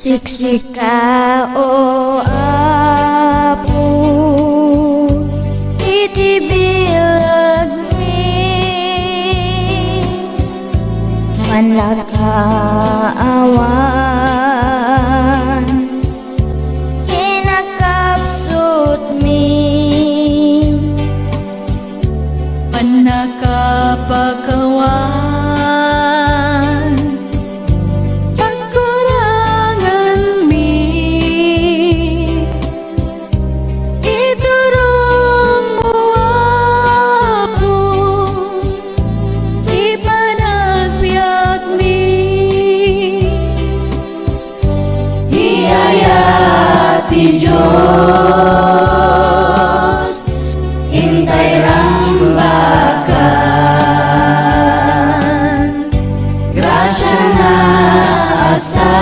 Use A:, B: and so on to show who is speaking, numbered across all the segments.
A: Siksik ka o apo, itibilag mi, manakaawan, kinakapsut mi,
B: panakapakawan.
C: Ti Diyos, hintay rambakan, grasya na asabot,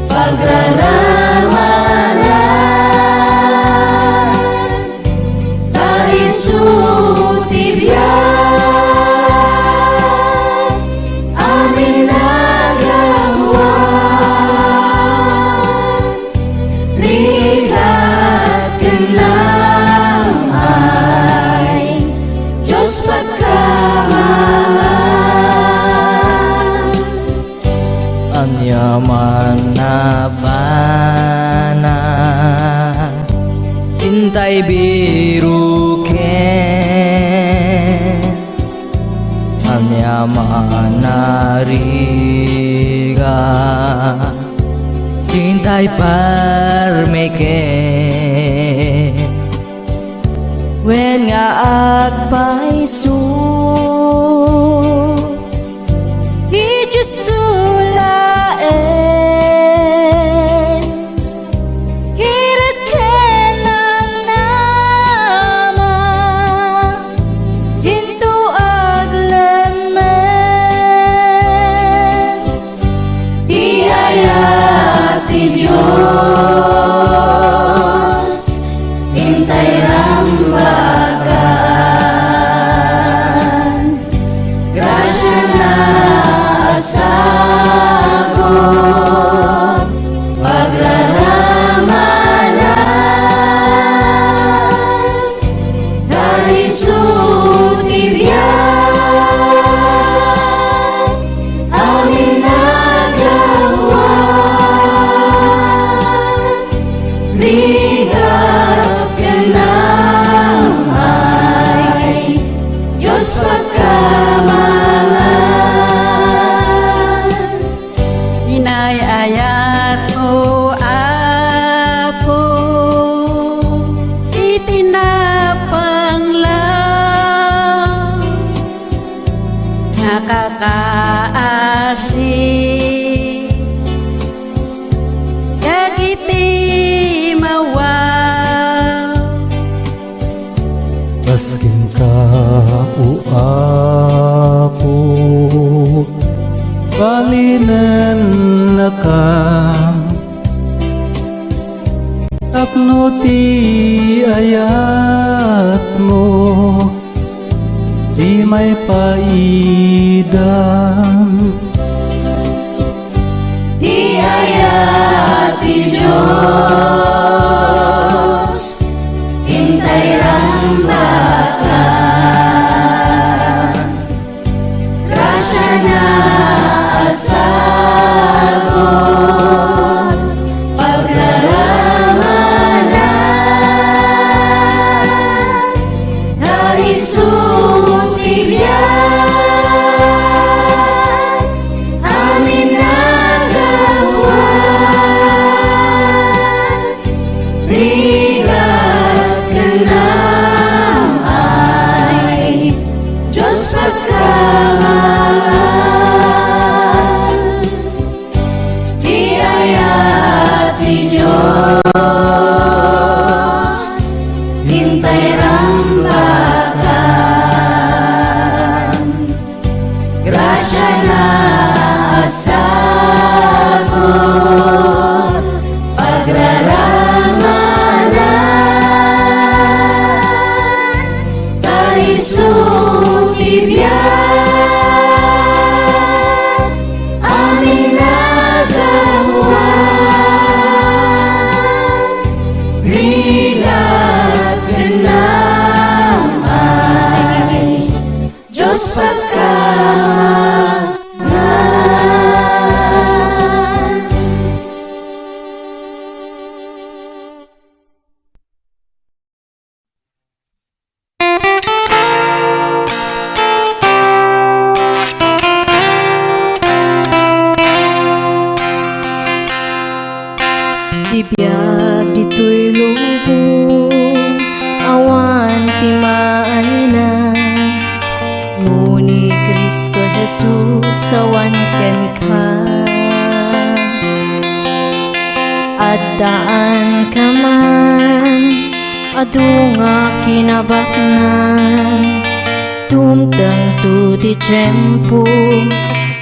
C: pagraramanan, taisuti biyak, amin nagawa. Ligat kenamay, Diyos pagkamangan.
B: Anyaman na bana, hintay biruken. Anyaman na riga, hintay parmeken. Wen nga agpaiso, di Diyos tulaen, kirat kenang nama, hinto aglemen.
C: Ti Diyos, hintay rambakan, grasya na asabot, pagraramanan, taisuti biyak, amin nagawa. Ligat kenamay, Diyos pagkamangan.
D: Inayayat o apo, itinapang lang, nakakaasik, kagiti mawaw.
E: Baskin ka o apo, balinan na ka, tapno ti ayat mo, di may paidam.
C: Iayat ti Diyos, hintay rambakan, grasya na asabot, pagraramanan, taisuti biyak, amin nagawa. Ligat kenamay, Diyos pagkamangan. Iayat ti Diyos, hintay rambakan, grasya na asabot, pagraramanan, taisuti biyak, amin
B: Jesus, awan ken ka. Addaan ka man, adu nga kinabaknan. Tumtang tu ti tiyempo,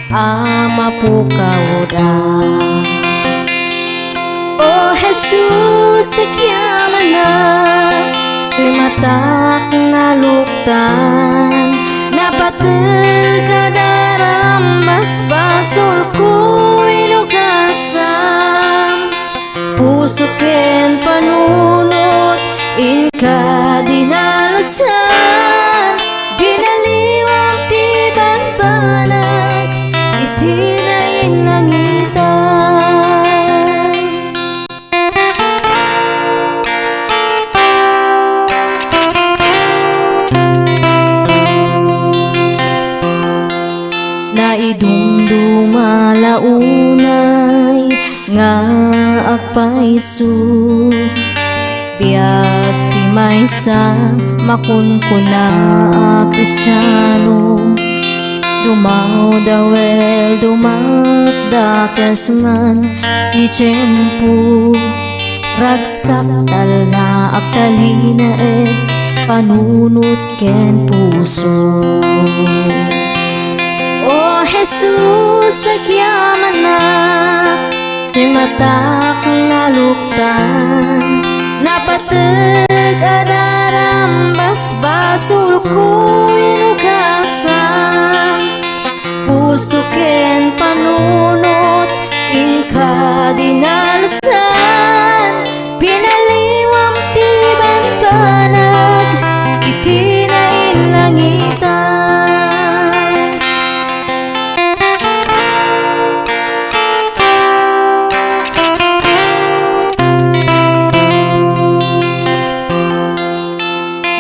B: ama po kauda. O Jesus, sakyaman na, kay matak na luktan. Napatag kadarambas basol ko inugasam. Puso ken panunot, in ka dinalusan. Ginaliwang ti banbanag, itinain langitan. Naidumduma launay nga agpaiso. Biag ti maysa makunkuna a Kristiyano. Dumaw dawel dumakdakas man ti tiyempo. Ragsaktal na agtalina panunot ken puso. O Jesus, agyaman na, ti matak na luktan. Napatag adarambas basol ko inugasam. Puso ken panunot, in ka dinalusan. Pinaliwang ti banbanag, itinain langitan.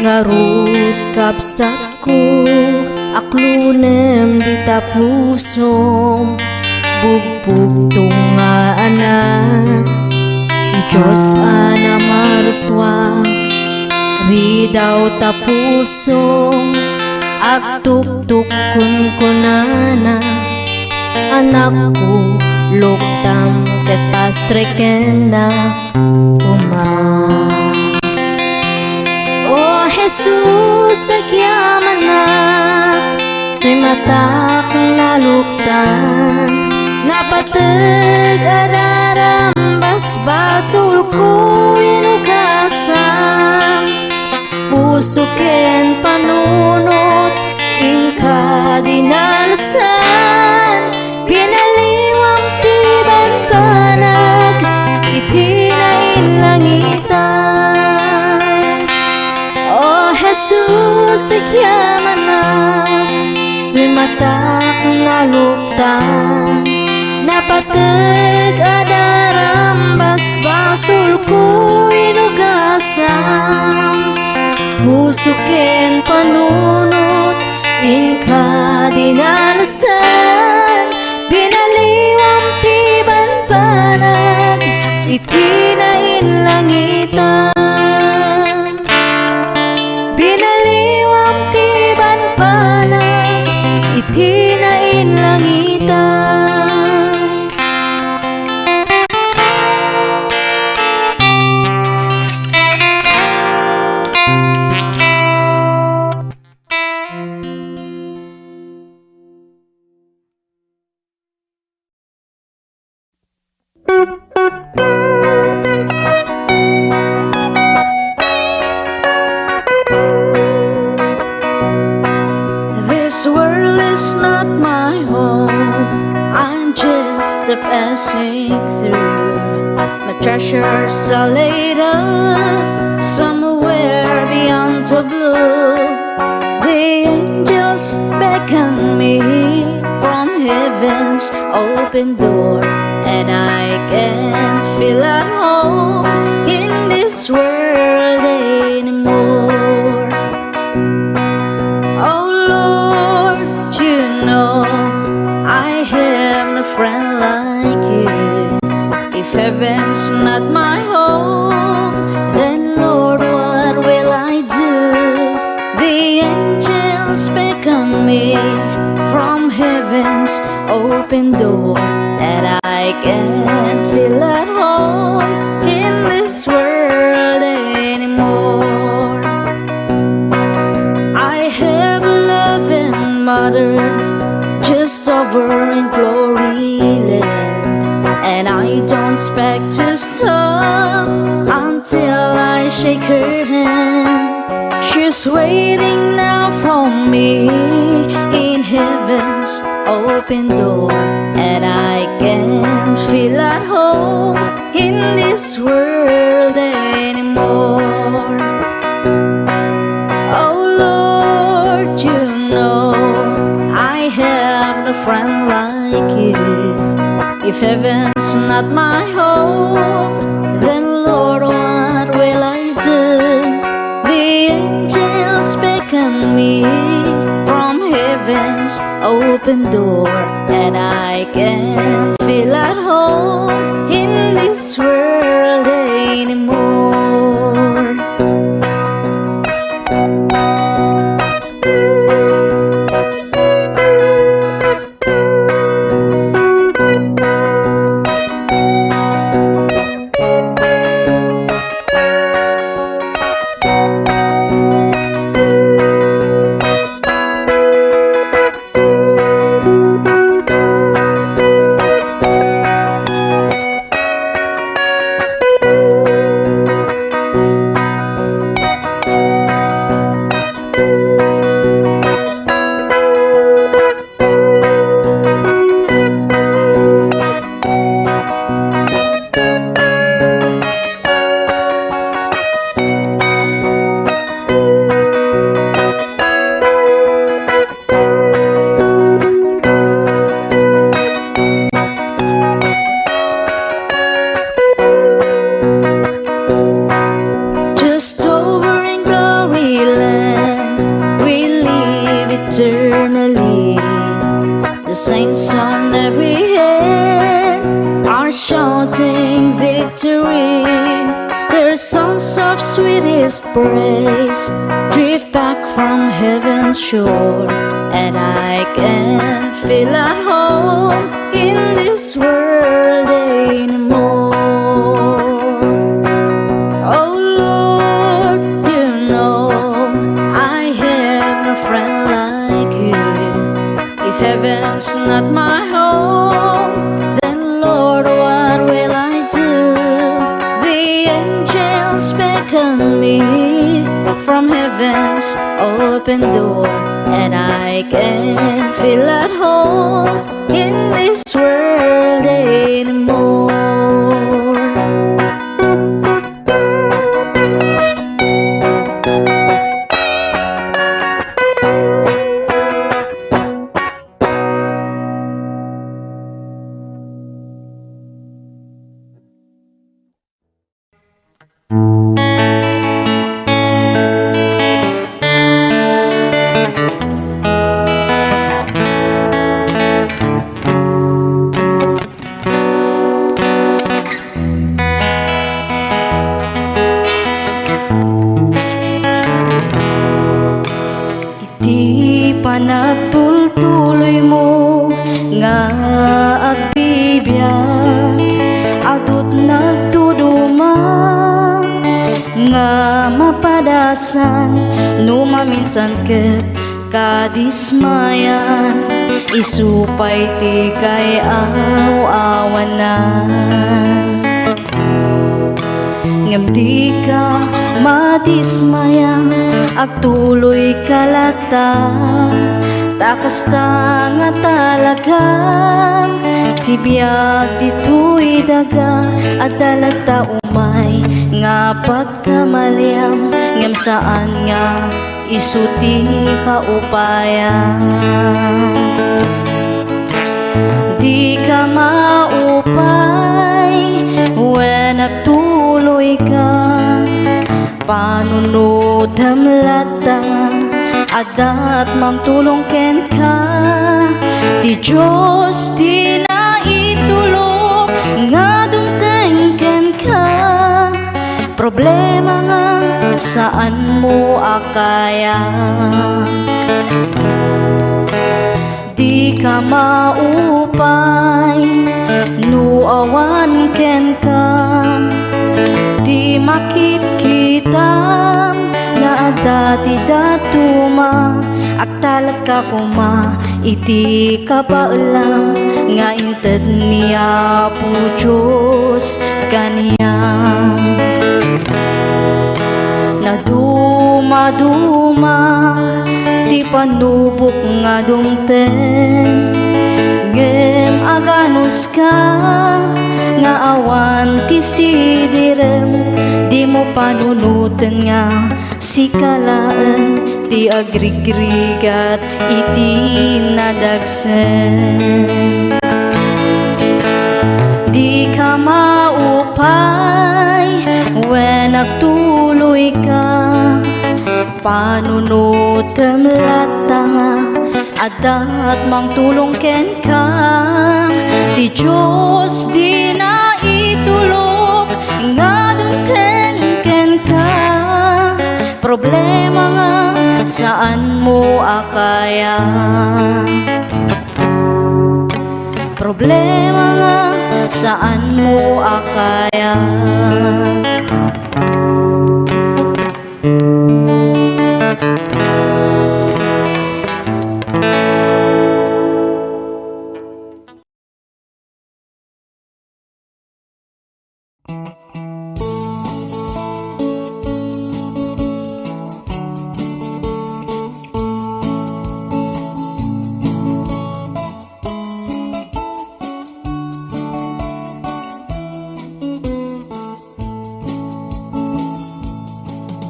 B: Ngarut kapsak ko, aklunem di tapusom. Bugbog tunga anak, ti Diyos ana maruswa. Ridaw tapusom, agtuktukon ko nana. Anak ko, luktam ket pastreken na uma. O Jesus, agyaman na, ti matak na luktan. Napatag adarambas basol ko inugasam. Puso ken panunot, in ka dinalusan. Pinaliwang ti banbanag, itinain langitan. O Jesus, agyaman na, ti matak na luktan. Napatag adarambas basol ko inugasam. Puso ken panunot, in ka dinalusan. Pinaliwang ti banbanag, itinain langitan. Pinaliwang ti banbanag, itinain langitan.
A: This world is not my home. I'm just a passing through. My treasures are laid up somewhere beyond the blue. The angels beckon me from heaven's open door, and I can feel at home in this world anymore. Oh Lord, you know I have no friend like you. If heaven's not my home, then Lord, what will I do? The angels beckon me from heaven open door, and I can't feel at home in this world anymore. I have a loving mother just over in glory land, and I don't expect to stop until I shake her hand. She's waiting now for me in heaven's open door, and I can feel at home in this world anymore. Oh Lord, you know I have no friend like you. If heaven's not my home, then Lord, what will I do? The angels beckon me from heaven's open door, and I can feel at home in this world anymore. Eternally, the saints on every hand are shouting victory. Their songs of sweetest praise drift back from heaven's shore, and I can feel at home in this world anymore. Oh Lord, you know I have no friend like you. If heaven's not my home, then Lord, what will I do? The angels beckon me from heaven's open door, and I can feel at home in this world anymore. Panagtultuloy mo nga agbibiyak, adut nagtuduma nga mapadasan, numaminsan ket kadismayan, isupay ti kay awanan. Ngem di ka madismayang agtuloy kalata, takas ta nga talagang tibiyag dito'y daga, at dalagta umay nga pagkamaliam, ngem saan nga isuti kaupayan. Di ka maupay when nagtuloy ka, panunod hamlata, adat mamtulong ken ka. Di Diyos di na itulog nga dumteng ken ka, problema nga saan mo akaya. di ka maupay, nuawan ken ka, di makikita nga dati datuma, agtalag ka kuma, iti ka pa alam, nga inted niya po Diyos kaniyang. Naduma-duma, di panubok nga dumten, ngem aganos ka, nga awan ti sidirem, di mo panunutan nga si kalaan, ti agrigrigat iti nadagsen. Di ka maupay when nagtuloy ka, panunutem latanga, adat mang tulong ken ka, ti Diyos di na itulog, nga dumten ken ka. Problema nga saan mo akaya, problema nga saan mo akaya.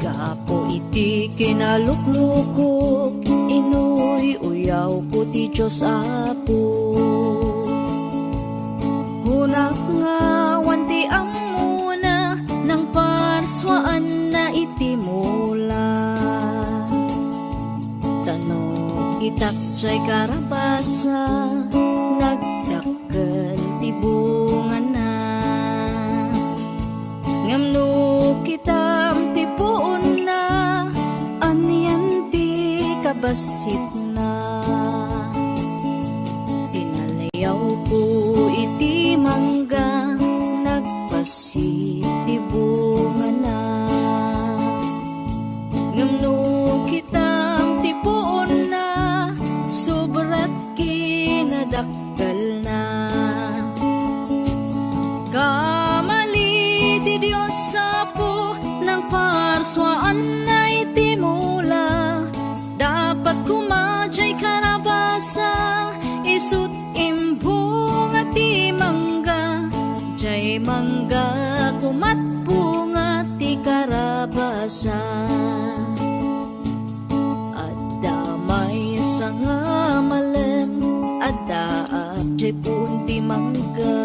A: Gapo iti kinaluklukok, inuy uyaw ko ti Diyos Apo. Hunak nga wanti amuna, nang parswaan na iti mula. Tanong itak jay karabasa, nagdakkel ti bunga na. Ngamno kitam ti puon na, anyan ti kabasit na. Tinalayaw ko iti mangga, nagpasit ti bunga na. Ngamno kitam ti puon na, sobrat kinadakkel na. Kamali ti Diyos Apo, nang parswaan na iti mula. Dapat kumadyay karabasa, isut imbong at ti mangga. Jay mangga kumat bunga ti karabasa. Adda may sanga malem, adda jay punti mangga.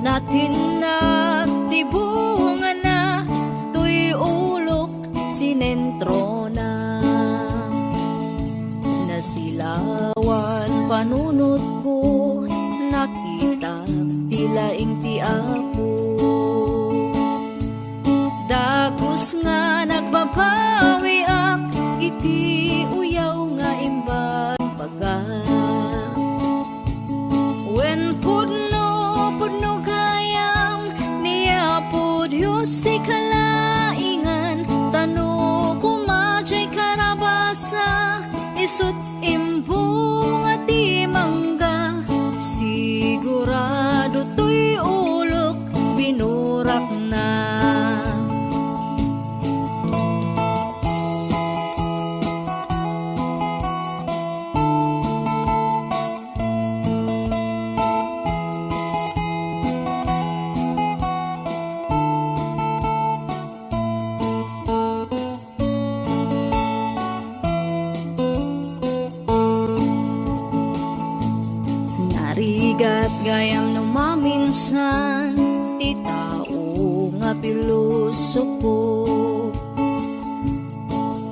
A: Natin naktibungan na, tuy ulok sinentro na. Nasilawan panunot ko, nakita tilaing ti Apo. Dagos nga nagbabawi ak, iti uyaw nga imbag paga. When pudno gayam, niya po Diyos ti kalaingan, tano kumadyay karabasa, isut imbong at ti mangga. Sigurado to'y ulok, binurak na. Narigat gayam no maminsan, ti tao nga pilosopo.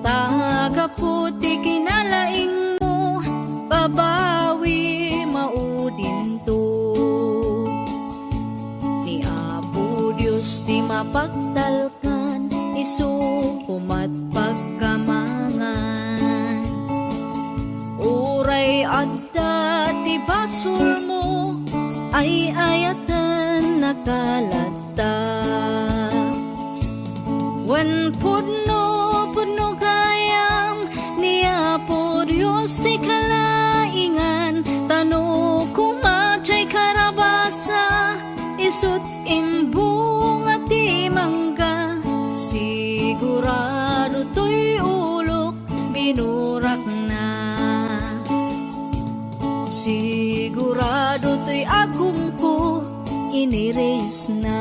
A: Tagaputi kinalaing mo, babawi maudin to. Ni Apo Diyos ti mapagtalkan, isu kumat pagkamangan. ay ayatan nakalata. Wen pudno kayam niya po Diyos ti kalaingan, tano kumachay karabasa, isut imbung at imangga, sigurado to'y ulok binurak na. Sigurado to'y agum ko iniris na.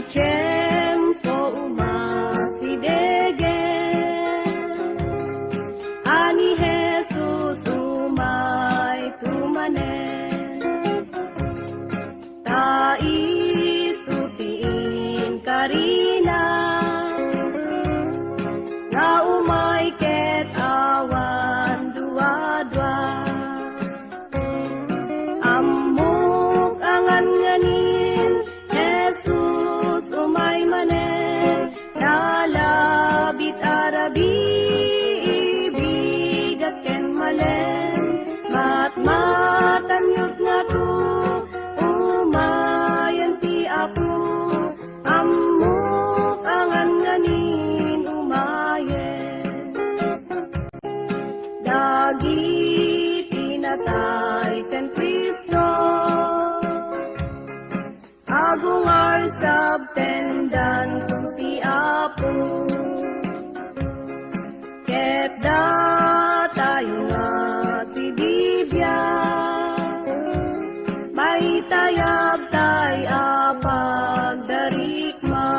B: Tiempo umasidege, ani Jesus umay tumanen, taisutiin karina, na umay ket awan dua-dua, amuk angan nganin, Jesus umay manen, nalabit arabi, ibigat ken malen, matmatan yut nga to, umayan ti apo, amuk angan nganin umayen. Dagi tinatay ken Kristo, agungar sabtendan tuti apo, ket tayo nga si Biblia, maitayab tay apag darikma,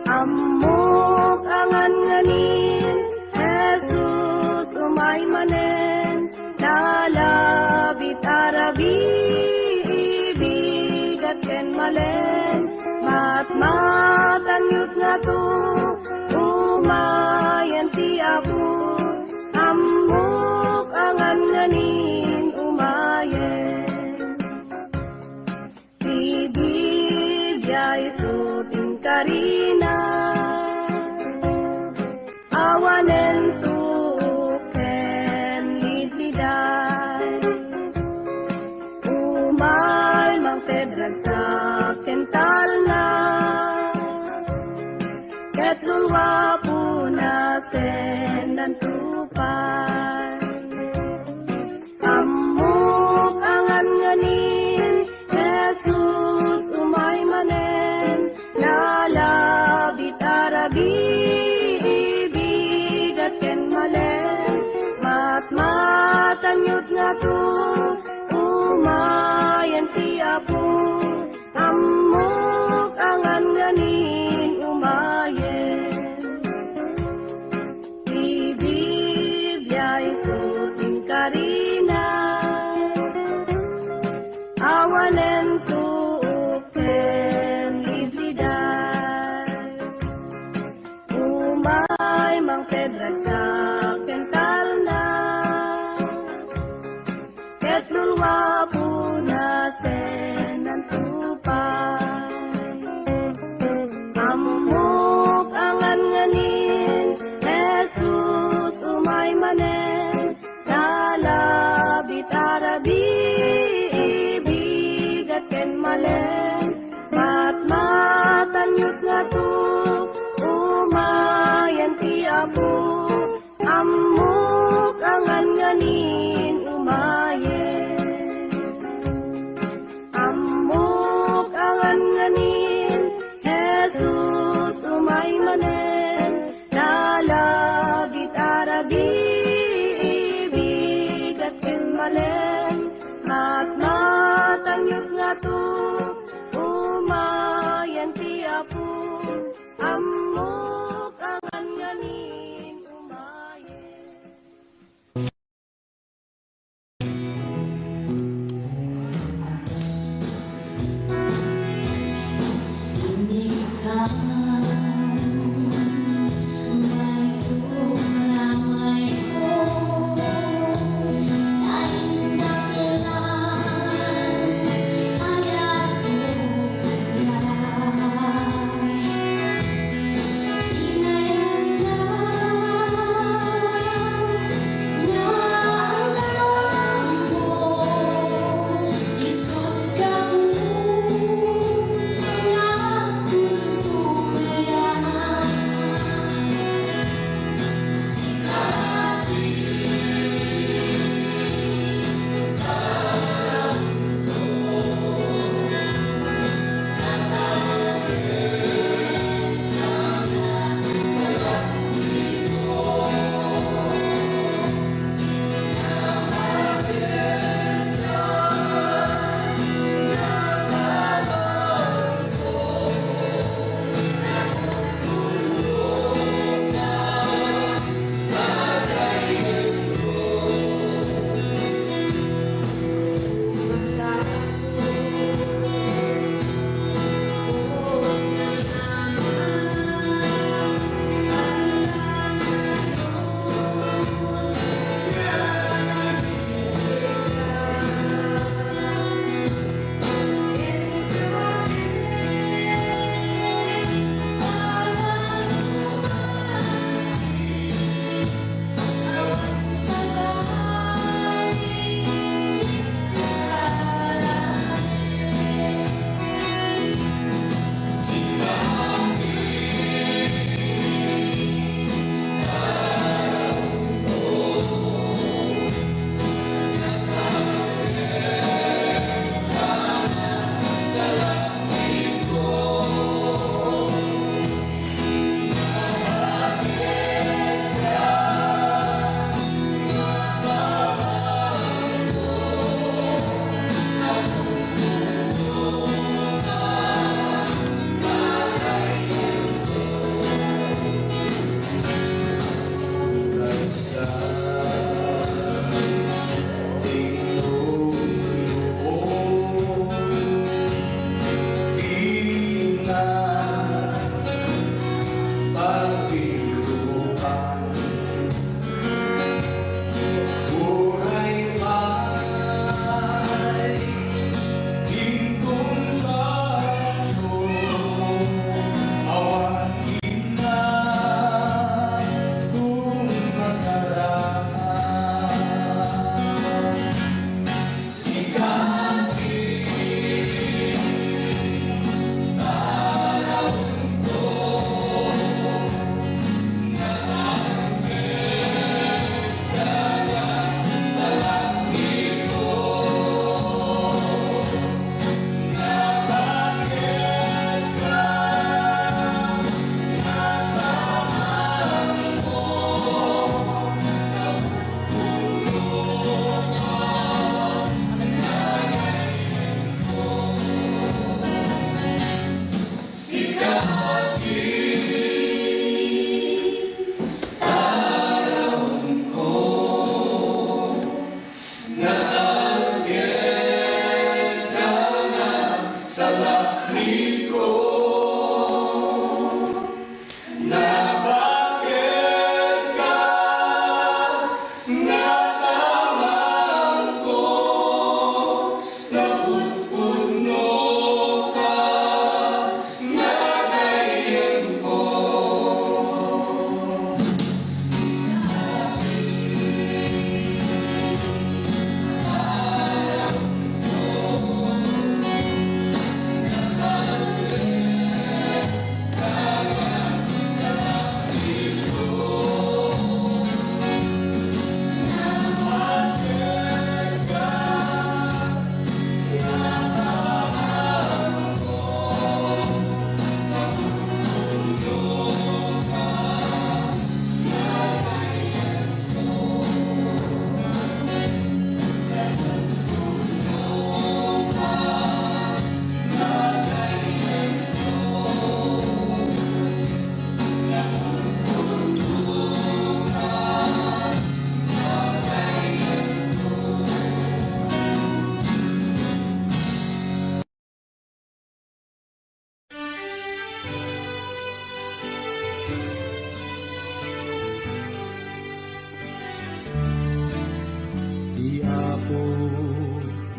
B: amok angan nganin, Jesus umay manen, nalabit arabi, ken malen, matmatan yut nga to, umayan ti apo, amok angan nganin umayen. Ti Biblia isuting karina, awanen to ken litniday, umay mang pedrag sa kental na, ket lulwa po na sendan tupay, amok angan nganin, Jesus umay manen, nalabit arabi, ibigat ken malen, matmatan yut nga to, umayan ti apo, amok angan nganin umayen. Ti Biblia isuting karina, awanen to ken libliday, umay mang pedrag sa kental na, ket lulwa po na senan tupay, amok angan nganin, Jesus umay manen, nalabit arabi, ibigat ken malen, matmatan yut nga to, umayan ti apo, amok angan nganin umayen. Amok angan nganin, Jesus umay manen, nalabit arabi, ibigat ken malen, matmatan yut nga to, umayan ti apo, amok angan nganin umayen.
C: May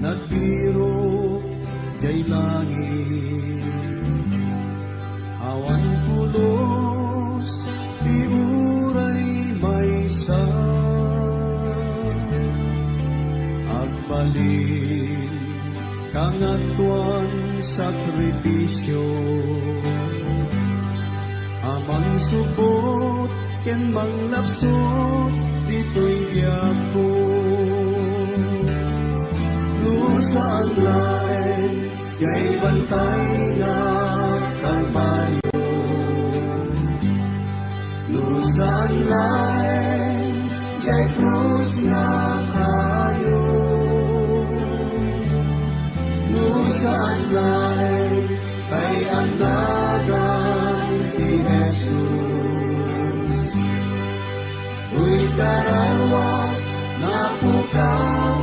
E: nagbiro jay langit. Awan pulos, di uray maysa, agbalin kangatuan sakripisyo, amang subot ken manglapsot dito'y biyapo. Saan lain kay bantay nga kalbaryo, saan lain kay krus nga kayo, saan lain kay andagan ni Jesus. Uy karawa na pukaw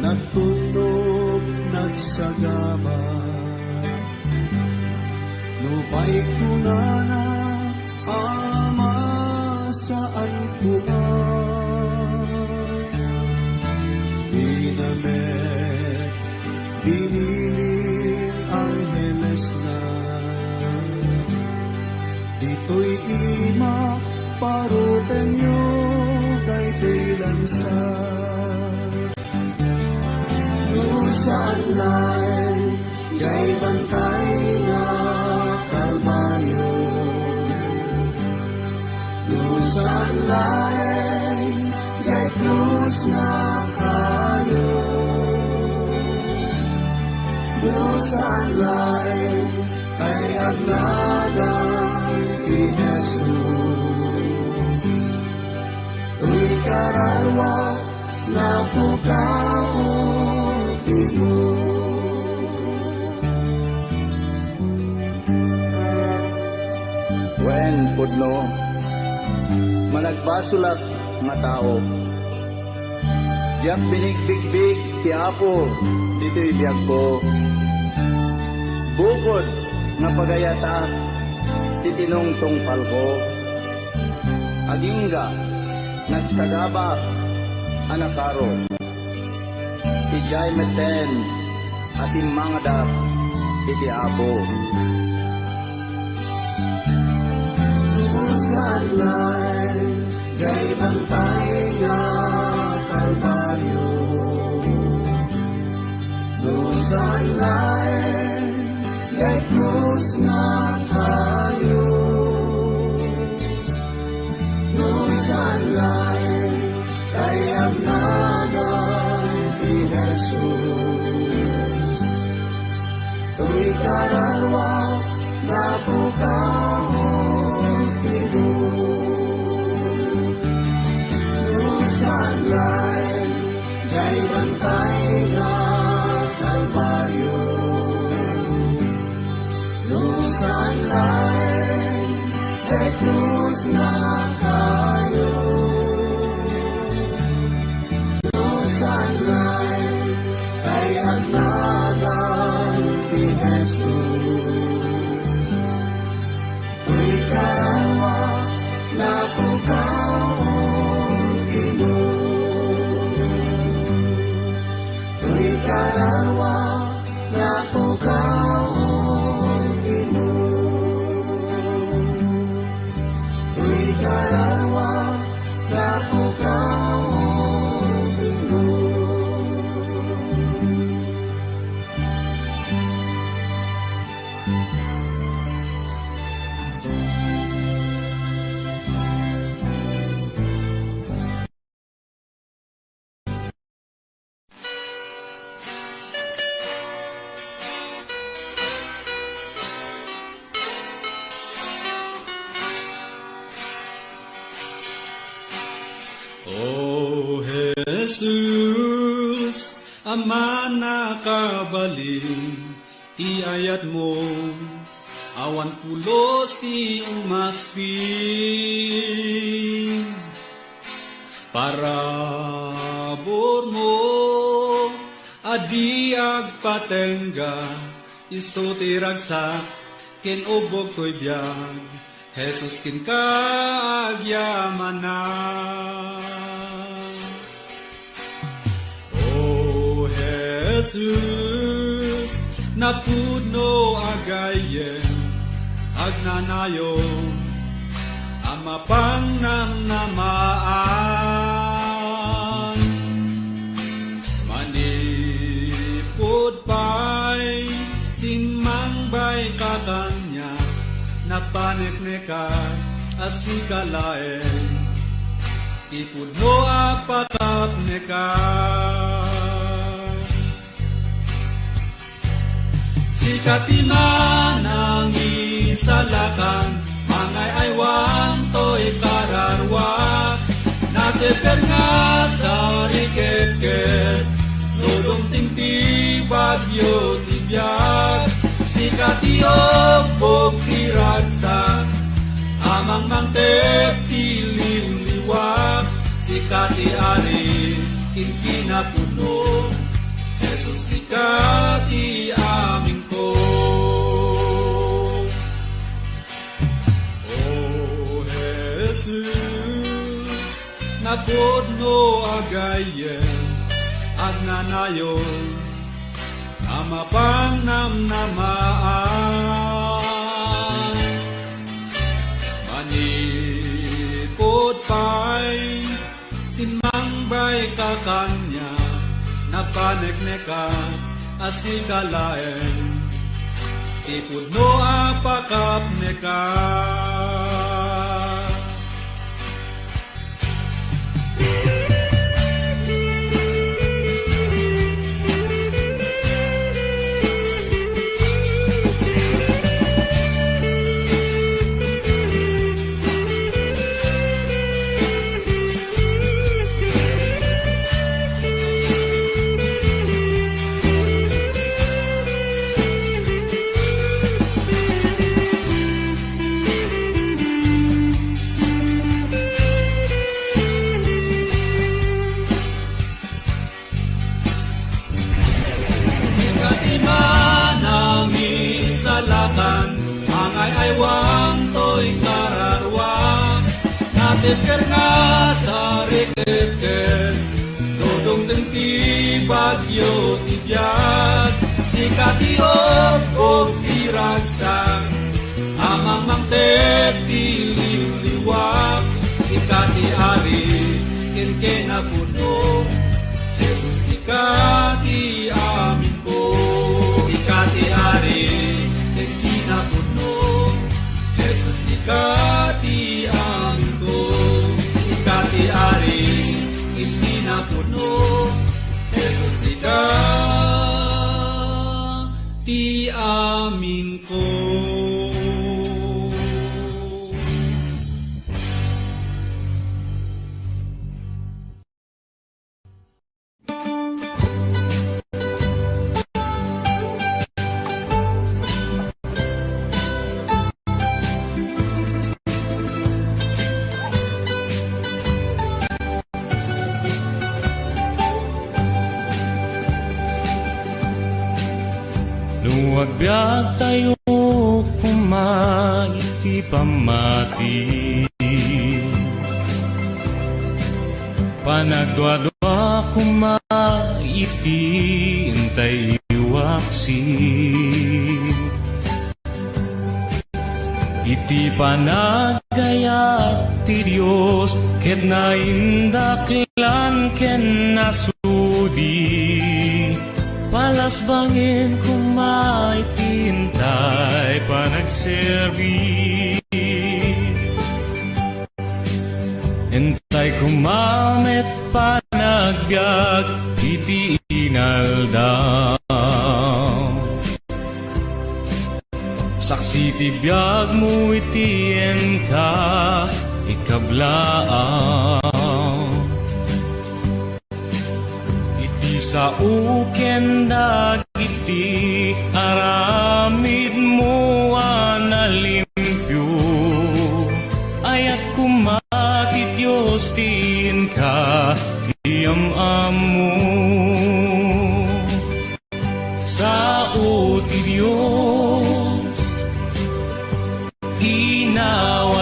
E: nagtunog, nagsagama, lupay kunana, ama saan kuman. Dinamet, biniling angheles na, dito'y ima, parupenyo, kay kailansa. Saan lain kay bantay na kalbaryo, saan lain kay krus na kayo, saan lain kay agnagan ni Jesus. Tuy kararwa na pukaw
F: Wen pudno managbasulat nga tao, diyak binigbigbig ti Apo dito'y biyag ko, bukod nga pagayata ti tinongtong palko, agingga nagsagaba anakaro, ijay meten at imangadap iti Apo.
E: Saan lain kay bantay nga kalbaryo, saan lain kay krus nga kayo, saan lain kay agnagan ni Jesus. Tuy kararwa na pukaw saan lain kay bantay nga kalbaryo, saan lain kay krus nga kayo, saan lain kay agnagan ni Jesus. Tuy karawa na pukaw imo, tuy karawa na pukaw imo, tuy karawa na pukaw imo.
G: O Jesus, Ama nakabalin, iayat mo, awan pulos ti umaspin. Parabor mo, adi agpatengga, iso ti ragsak, ken ubog ko'y biyag, Jesus kin ka agyamanan. O Jesus, napudno agayen, agnanayon, amapang namnamaan. Manipod pa'y sinmang bay kakanya, napaniknikan asikalaen, ipudno apatap nekan. Sikatiman ang isalakan, mangay aywan to'y kararwa, nateper nga sa riketket, lulong tingti bagyo tibiyag, sikatiok o kiragsak, amang mangtep tiliw-liwak, sikati ari inkinapuno, Jesus sikati aming ko. O Jesus, napudno agayen, agnanayon, amapang namnamaan. Manipod pa'y sinmang bay kakanya, napanekneka asikalaen, ipudno apakap neka. Aywang to'y kararwa, nateper nga sa riketket, dodong tengti bagyo tibiyag, sikatiok o kiragsak, amang mangtep tiliw-liwak, sikati ari kinkenapuno, Jesus sikati amin ko, sikati ari kinkenapuno, Jesus sikati amin ko, sikati ari kinkenapuno, Jesus sikati amin ko.
H: Agbyag tayo kumaiti pamati, panagdwadwa kumaiti intay iwaksi, iti panagayat ti Diyos ket naindaklan ken nasudi, palasbangin kumaitintay panagserbi, entay kumamet panagbiag iti inaldaw, saksi ti biag mo itien ka ikablaaw, sa uken dagiti aramid mo analimpyo, ayat kumakit Diyos tin ka iyam-amu, sa uti Diyos inawa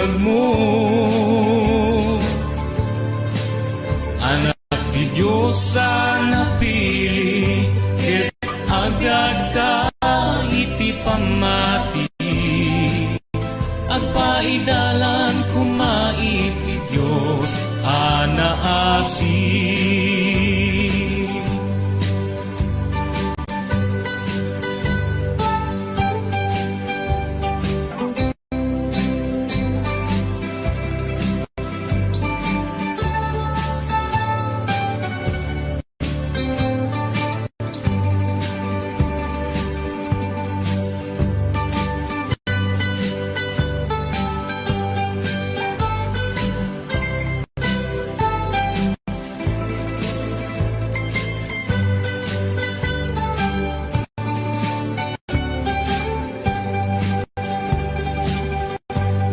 H: palbiag mo. Anak ti Diyos sa napili, ket agad ka iti pamati. Agpaidalan kumait ti Diyos anaasi.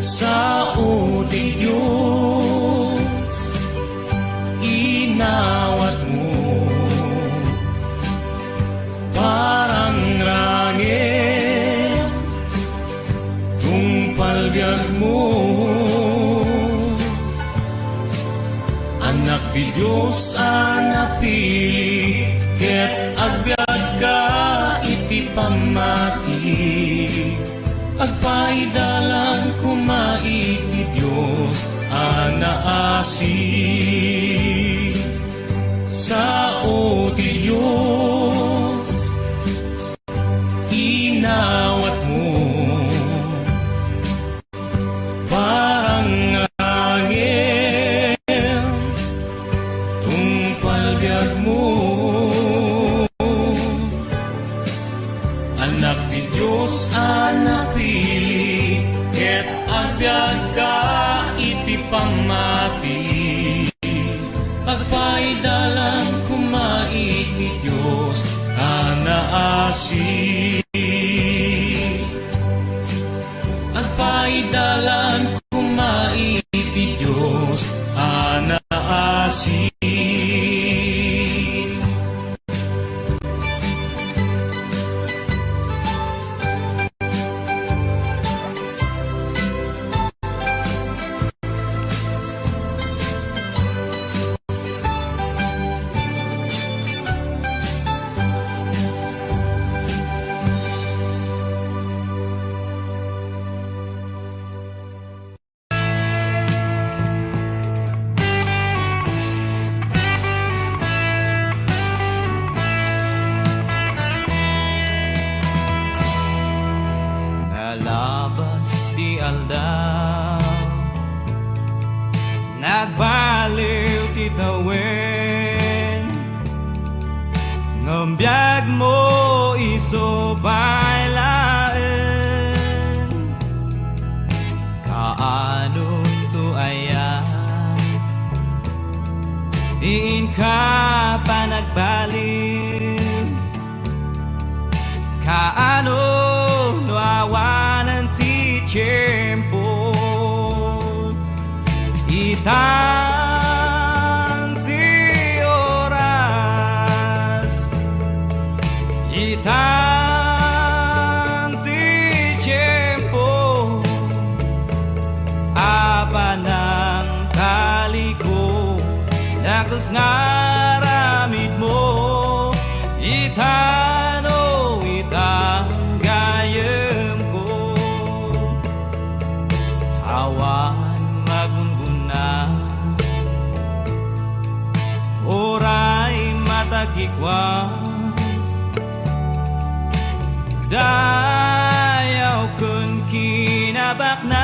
H: Sao di Diyos, inawat mo, parang langit, palbiag mo. Anak di Diyos napili, ket agbyag ka iti pamati. Agpaidalan kumait ti Diyos anaasi. Sao ti Diyos, inawat mo, parang langit, palbiag mo. Anak ti Diyos napili, ket agbyag ka iti pamati. Agpaidalan kumait ti Diyos anaasi. Agpaidalan kumait ti Diyos anaasi.
I: Nalabas di aldaw, nagbaliw ti tawen, ngambiyag mo iso bailaen. Kaanong to ayan, diin ka pa nagbaliw. Kaano nawawanan ti tiyempo, itan ti oras, itan ti tiyempo, apa ng kaliko, dakos ngaramid mo, itan gayem ko. Awan magungguna, oray matagikwa, dayaw kun kinabaknan,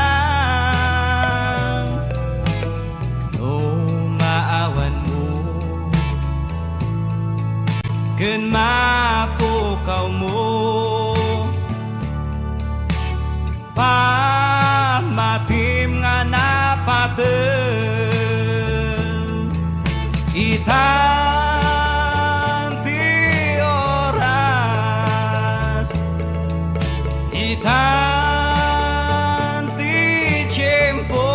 I: no maawan mo, kun mapukaw mo, pamatim nga napaten, itan ti oras, itan ti tiyempo,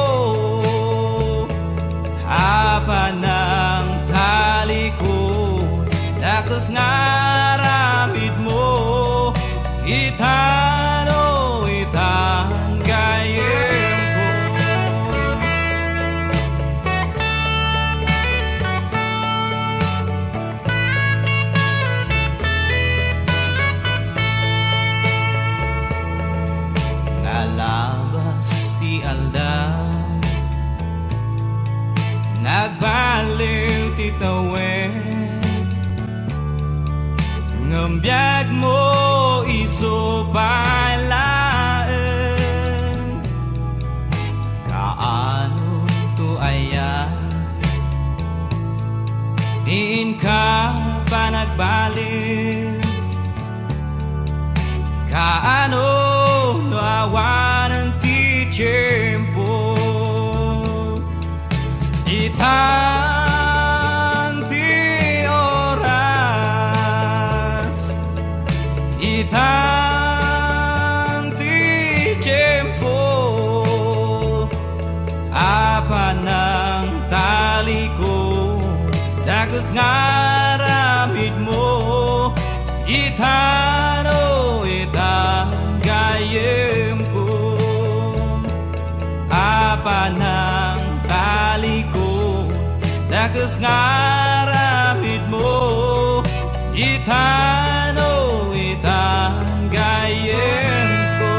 I: haba ng talikod, dakos ngaramid mo, itan gayem ko. biyag mo iso bailaan. Kaano to aya diin ka pa nagbalik. Kaano no awanan ti tiyempo itan ti oras, itan ti tiyempo apa ng tali ko dagos ngaramid mo itano itan gayem ko apa ng tali ko dagos ngaramid mo itano itan gayem ko.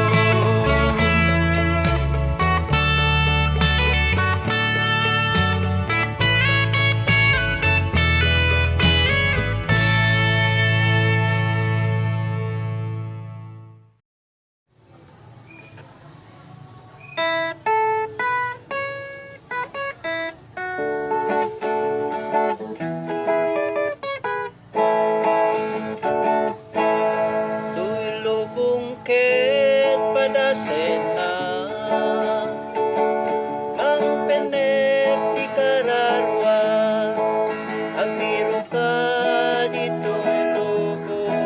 F: Tulubong ket padasena ang penek di kararwa ang biro ka dito lubong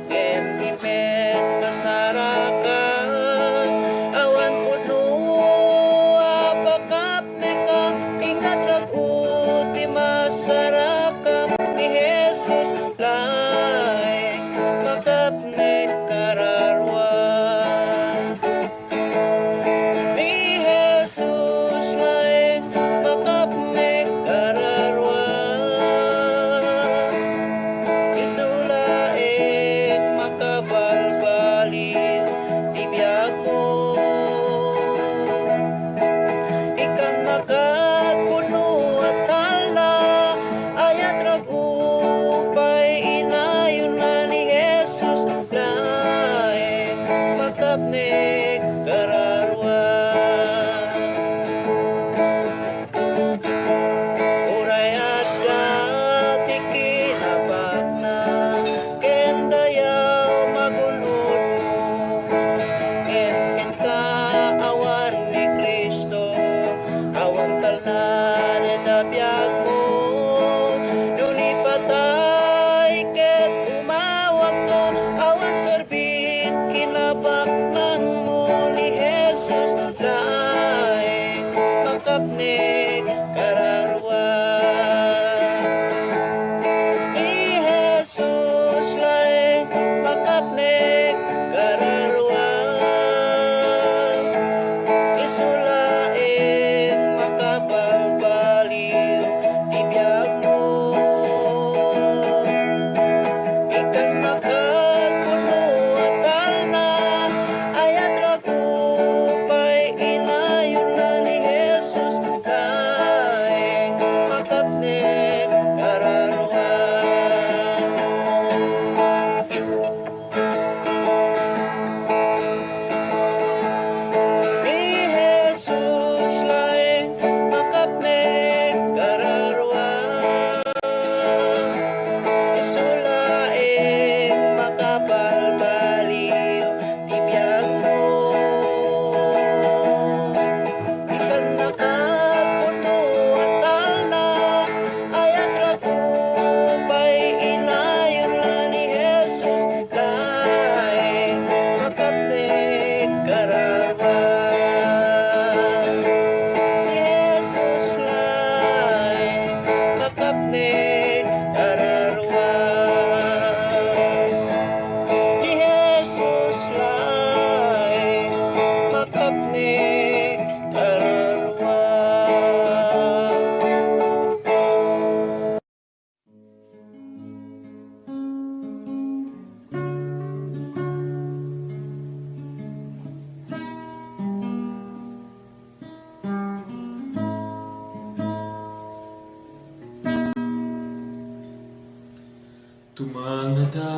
F: ket di met pasarakan awan puno apakap neka ingat ragut di masyarakat ni Jesus lain makap nek kararwa ni Jesus lain makap nek kararwa isulaing makabalbaliw di biyag mo ikan nakatpuno at tala ayat ragupay inayon na ni Jesus laing makapnek kararwa uray at dati kinabak na kendayaw magunod mo ken ka awan ni Kristo awan talna na biyag mo duni patay ket umawag to awan serbit kinabak nang mo ni Jesus laing makapnek kararwa ni Jesus laing makapnek kararwa isulaing makabalbaliw di biyag mo ikan makatpuno at talna ayat ragupay inayon na ni Jesus laing makapnek kararwa ni Jesus laing makapnek kararwa isulaing makabalbaliw di biyag mo ikan nakatpuno at talna ayat ragupay inayon na ni Jesus laing makapnek kararwa ni Jesus laing makapnek kararwa ni Jesus laing makapnek kararwa.
H: Tumangada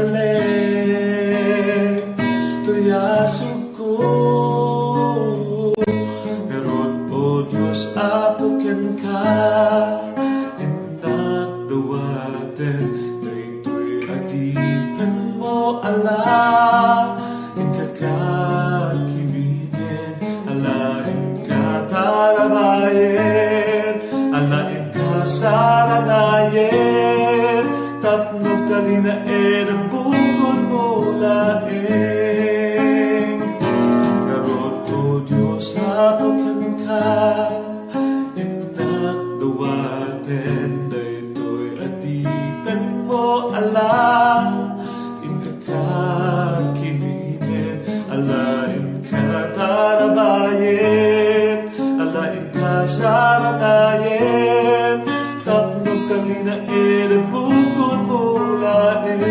E: balik tuyasok ko Ngarod po Diyos apuken ka Inak dawaten Daytoy adipan mo ala Ikakad kibinin Alain ka tarabayin Alain ka saranayin Tapnog talina ang bukod mo laing Ngarod po Diyos apuken ka Inak dawaten Daytoy adipan mo alam Ikakakibinin Alain ka tarabayin Alain ka saranayin Tapnog talina ang bukod mo laing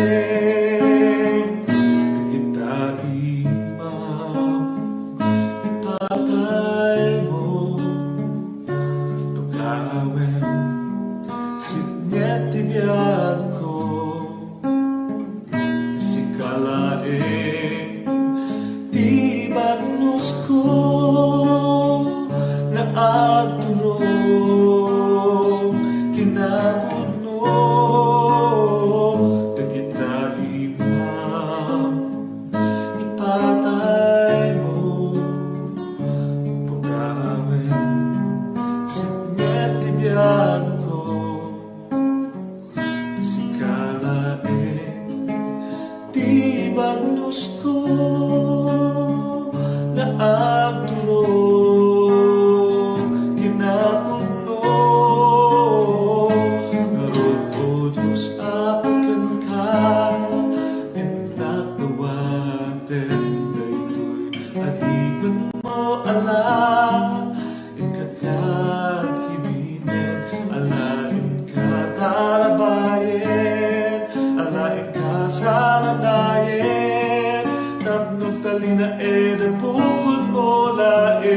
E: Kita imam Ipatay mo Tukawen Signet tibiyag ko Tisikalain Di banus ko Na agturong Kinapuno Dagita imam Ipatay mo Pagawin Signet tibiyag ko Tisikalain Di banus ko Na agturong Kinapuno Ngarod po Diyos apuken ka Inak dawaten Daytoy adipan mo alam Ikakad kibinin Alain ka tarabayin Alain ka saranayin Tapnog talina ang bukod mo laing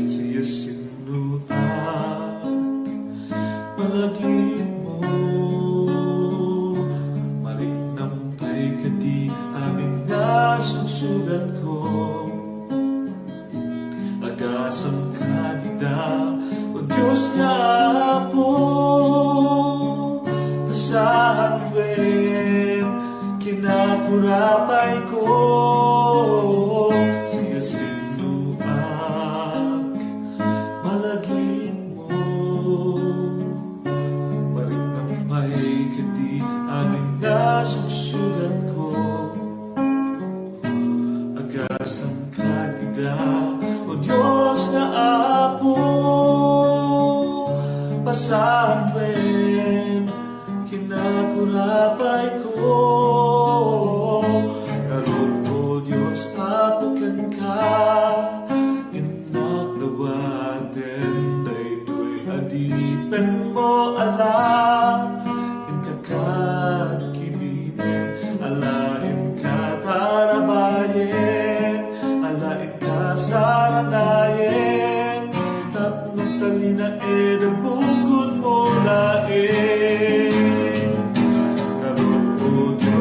E: Siya sinuak Malagin mo Maliknampay ka di aming nasusugat ko Agasam ka nida O Diyos nga po Pasahan rin Kinakurapay ko Siya sinuak Malagin mo Maliknampay ka di aming nasusugat ko Agasam ka nida O Diyos na apo Pasahan rin Kinakurapay ko Ngarod po Diyos apuken ka Inak dawaten Daytoy adipan mo alam Ikakad kibinin Alain ka tarabayin Alain ka saranayin Tapnog talina ang bukod mo laing Ngarod po Diyos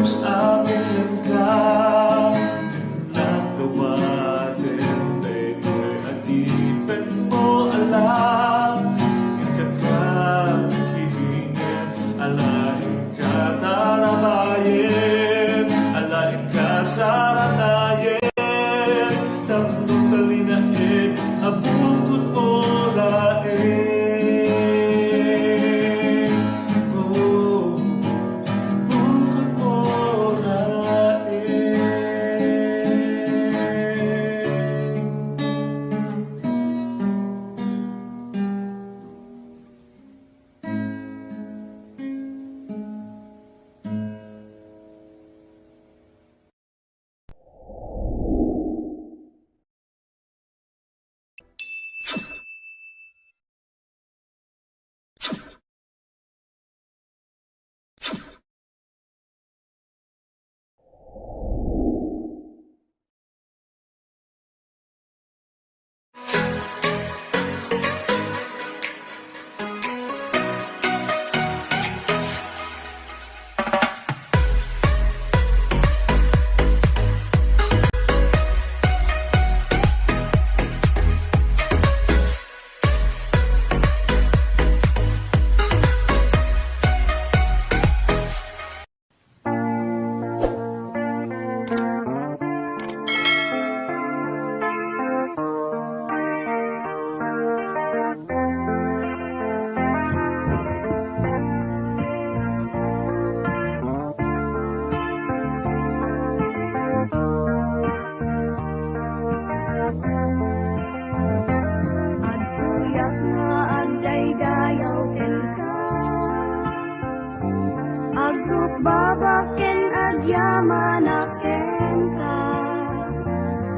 B: agyaman aken ka.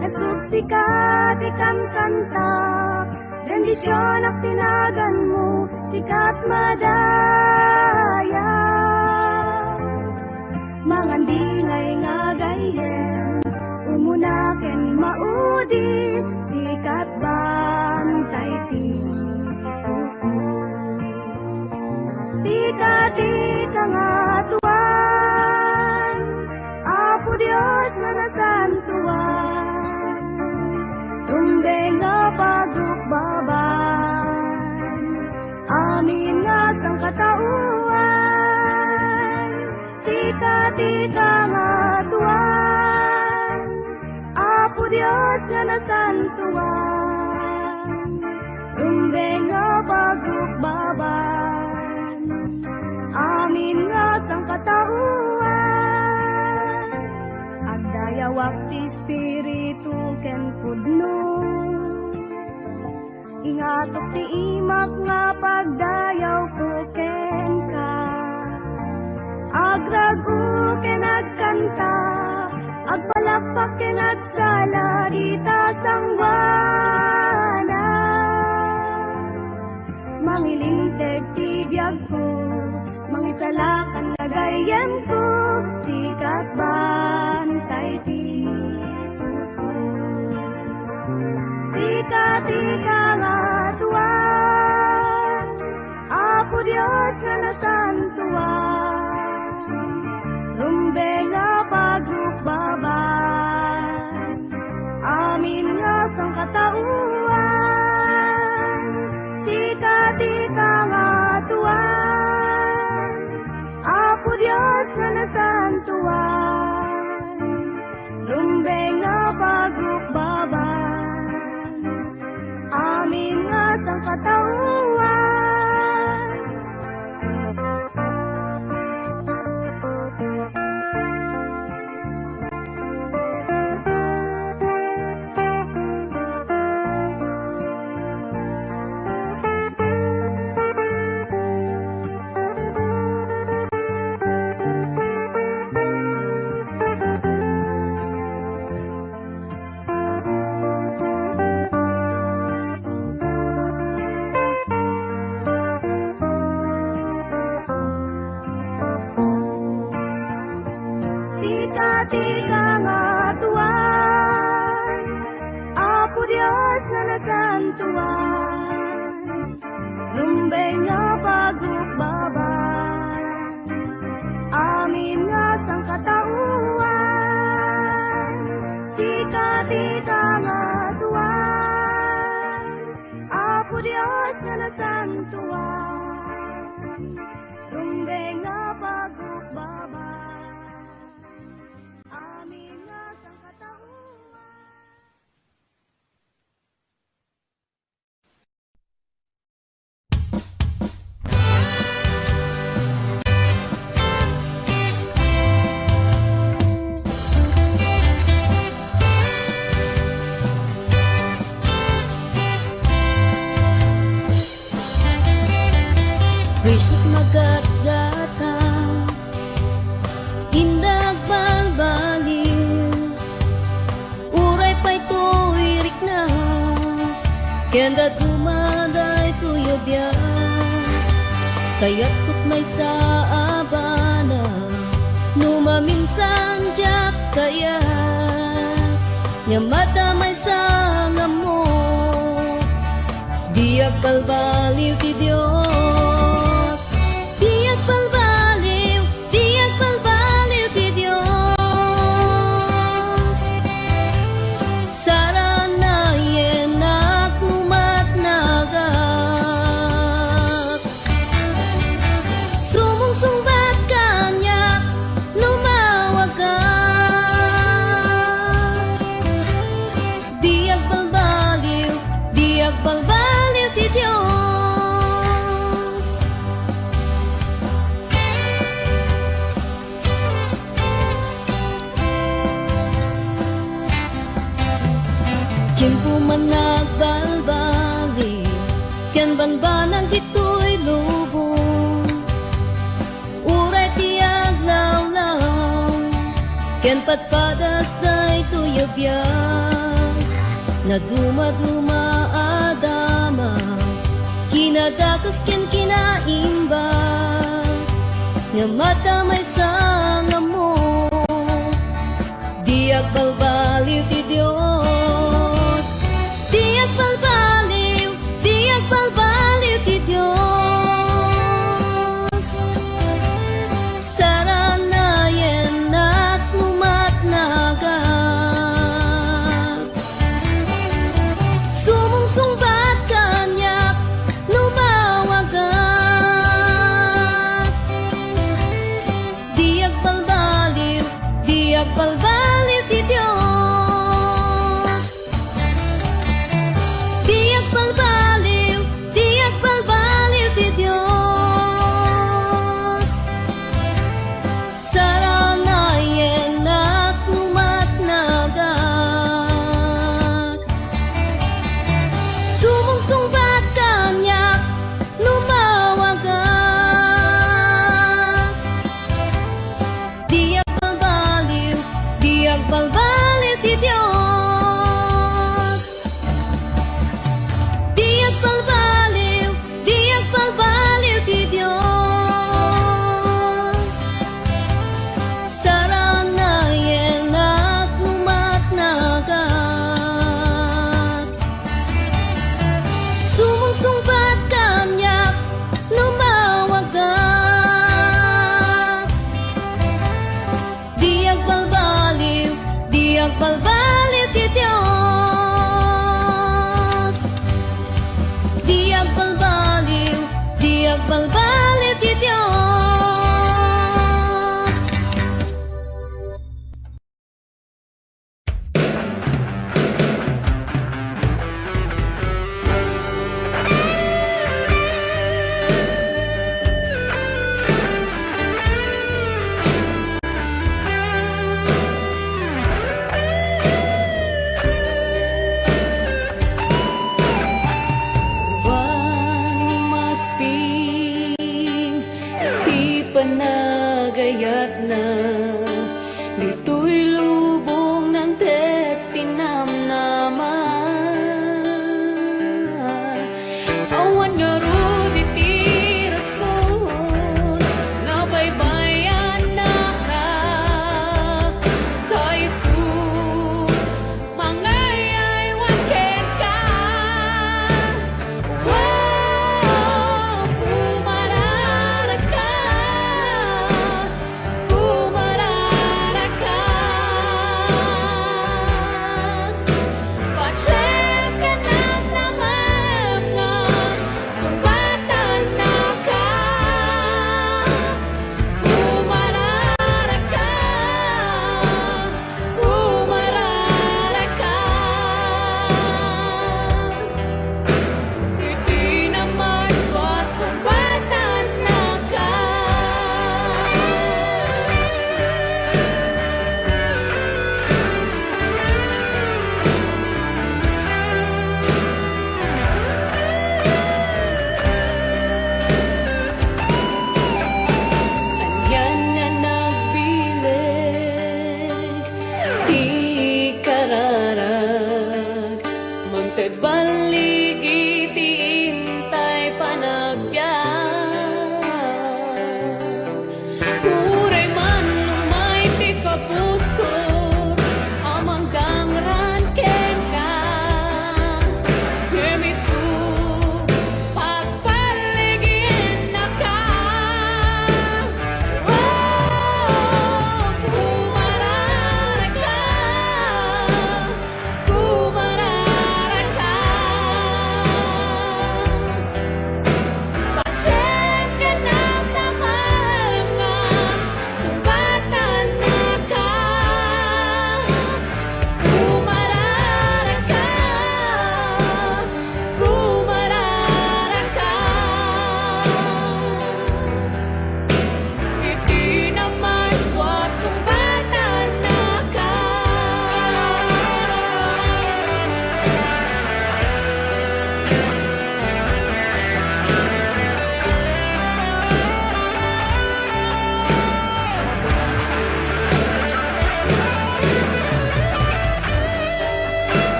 B: Jesus, sikat ikan kanta, bendisyon ak tinagan mo, sikat madaya. Mangandingay nga gayen, umunaken maudi, sikat bantay ti puso. Sikat ikangatuan, Apo Dios na nasantuan, tumbeng nga pagukbaban, amin nga sang katauan. Sikat ikangatuan, Apo Dios nga nasantuan, tumbeng nga pagukbaban, amin nga sang katauan. Agdayawak ti Espiritu ken pudno, ingatok ti imak nga pagdayaw ko ken ka. Agragu ken agkanta, agpalakpak ken agsala, dita sangwana. Mangilingteg ti biyag ko, mangisalakan nga gayem ko, sikat bantay ti puso. Sikat ikangatuan, Apo Dios nga nasantuan, lumbeng nga pagukbaban, amin nga sang katauan. Sikat ikangatuan, Apo Dios nga nasantuan, lumbeng nga pagukbaban, amin nga sang katauan. Sikat ikangatuan, Apo Dios nga nasantuan, lumbeng nga pagukbaban, amin nga sang katauan. Sikat ikangatuan, Apo Dios nga nasantuan, lumbeng nga pagukbaban, amin nga sang katauan.
A: Risot magatgata, indag balbaliw, uray pa'y tuwirik na, kenda dumaday tuyo biya, kaya't kut may saabana, numaminsan jak kaya, nga madamay sa ngamo, diag balbaliw ti Diyos. Diag balbaliw ti Diyos. Saranayen ak lumatnagak, sumungsungbat kanyak lumawag ka. Diag balbaliw ti Diyos. Tiyempo man nagbalbali, ken banbanang dito'y lubong, uray ti aglawlaw, Ken patpadas day tuyabyan na duma-duma adama kinadakas ken kinaimba nga mata may sanga mo diag balbaliw ti Dios diag balbaliw ti Dios saranayen at lumatnagat sumungsungbat kanyak lumawagat diag balbaliw ti Dios diag balbaliw ti Dios saranayen at lumatnagat sumungsungbat kanyak lumawagat diag balbaliw ti Dios diag balbaliw ti Dios saranayen at lumatnagat sumungsungbat kanyak lumawagat diag balbaliw ti Dios diag balbaliw ti Dios One must be di panagayat na dito'y lubong ng tet tinamnaman awan nga ro di tirason nabaybayan na ka kahit po mangayay waken ka Kumararaka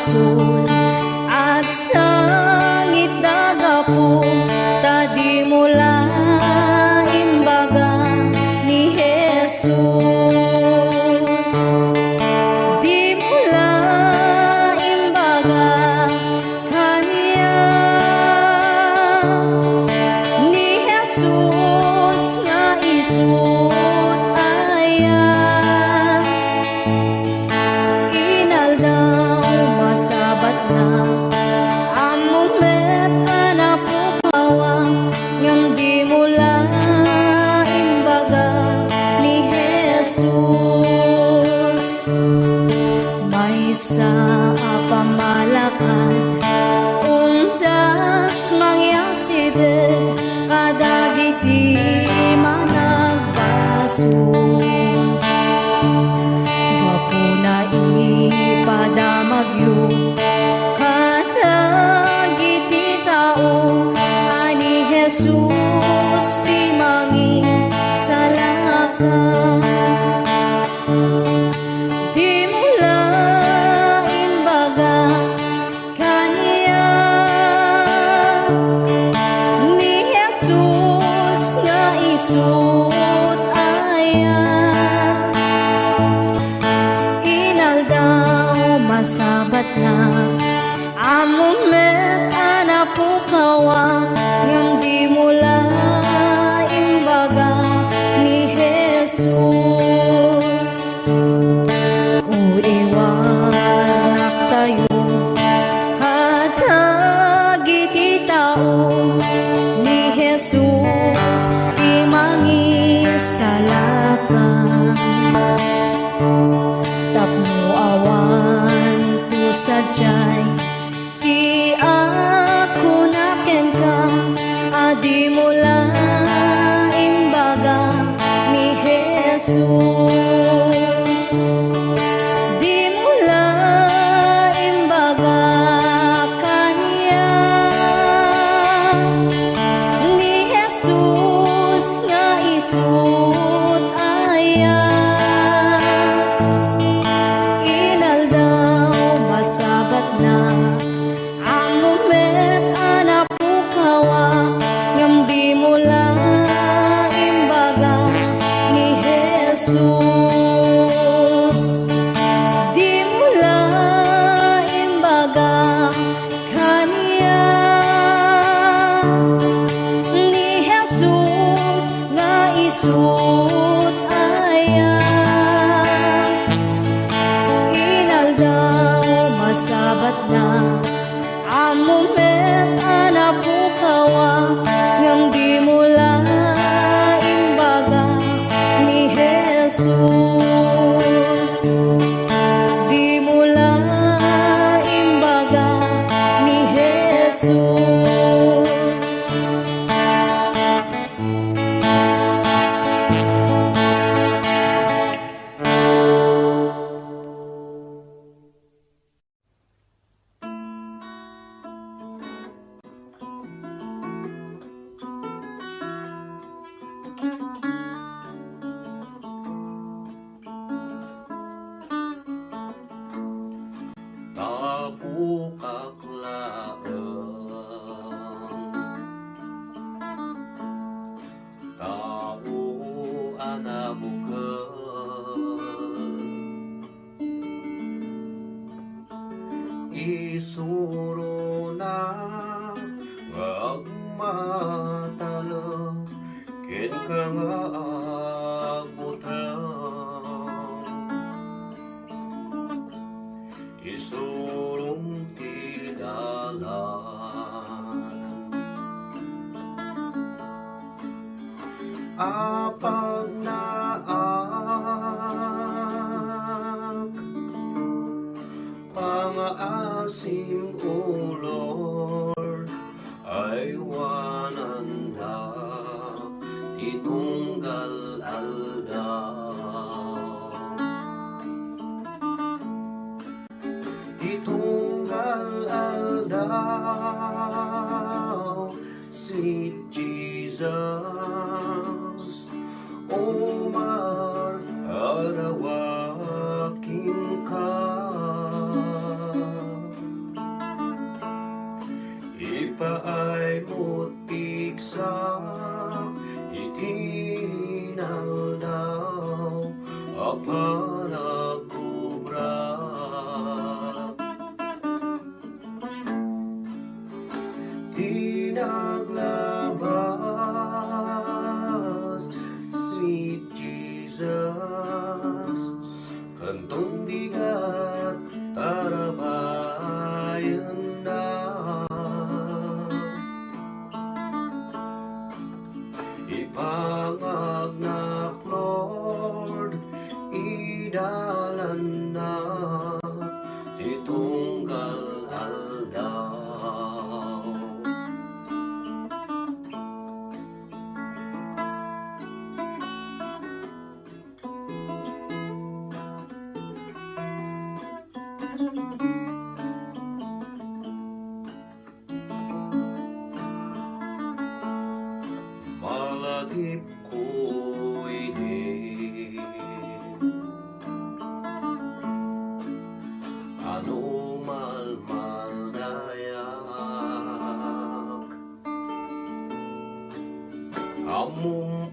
A: basol at sangit dagapo tadi mula imbaga ni Jesus. Di mula imbaga kaniya ni Jesus nga isut aya. Inaldaw masabat na among met anak po kawang ngam di mula imbaga ni Jesus. May sa pamalakan undas mangyaside kadagiti managbaso. Wapo na ipadamagyo kadagiti tao ani Jesus ti mangi salakan. Di mula imbaga kaniya ni Jesus nga isut aya. Inaldaw masabat na among met anak po kawa ngam di mula imbaga ni Jesus. Iwanak tayo katagiti tao ni Jesus di mangisalakan. Tapno awan tu sadyay ti ako nakengka adi mula imbaga ni Jesus. Di mula imbaga kaniya ni Jesus nga isut aya. Inaldaw masabat na among met anak po kawa ngam di mula imbaga ni Jesus. Di mula imbaga kaniya ni Jesus nga isut aya. Inaldaw masabat na among met anak po kawa ngam di mula imbaga ni Jesus. Di mula imbaga ni Jesus.
E: Tapukak laeng tao anabuken isuro na ngagmatalo ken ka nga agbutang isurong tinalan apag naak pangaasim o Lord ay wanan na itunggal aldaw itunggal aldaw sweet Jesus Omar arawaking ka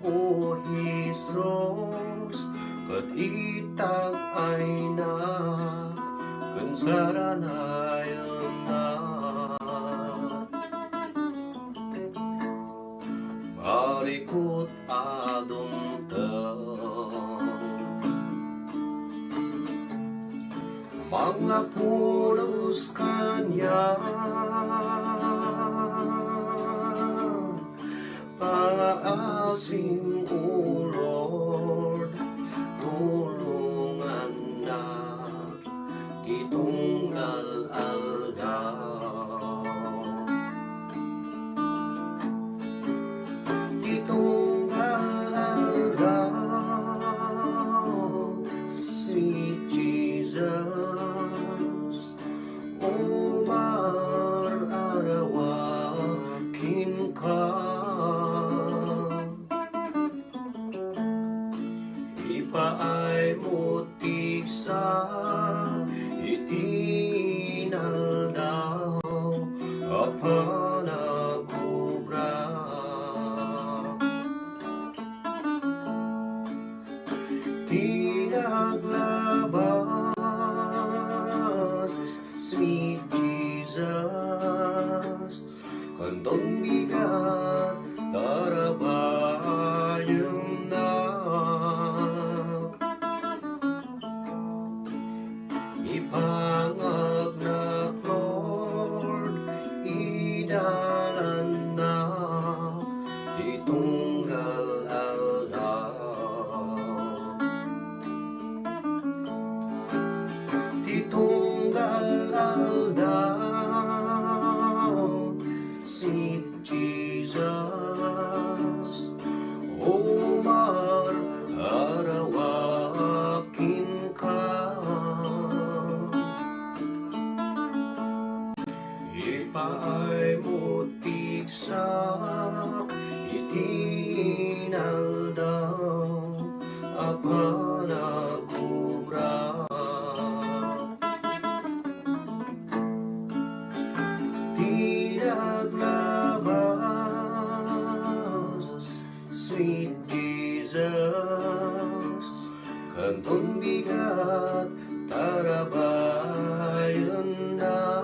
E: o Jesus, kat itag ay na, kansaranayan na. Marikot adong mga pulos kanya paasim o Lord, tulungan na itong al-alda. Itong al-alda, sweet Jesus, umar arawakin ka. Ipaay mo tigsa, itinal daw, apanagubra. Tinaglabas, sweet Jesus, kantong bigat, tarabayang na. Ipangag na Lord, idalan na itong al-alda. Itong al-alda, sweet Jesus, umar arawakin ka. Ipaay mo tigsa, itinal daw, apanagubra. Tinaglabas, sweet Jesus, kantong bigat, tarabayan na.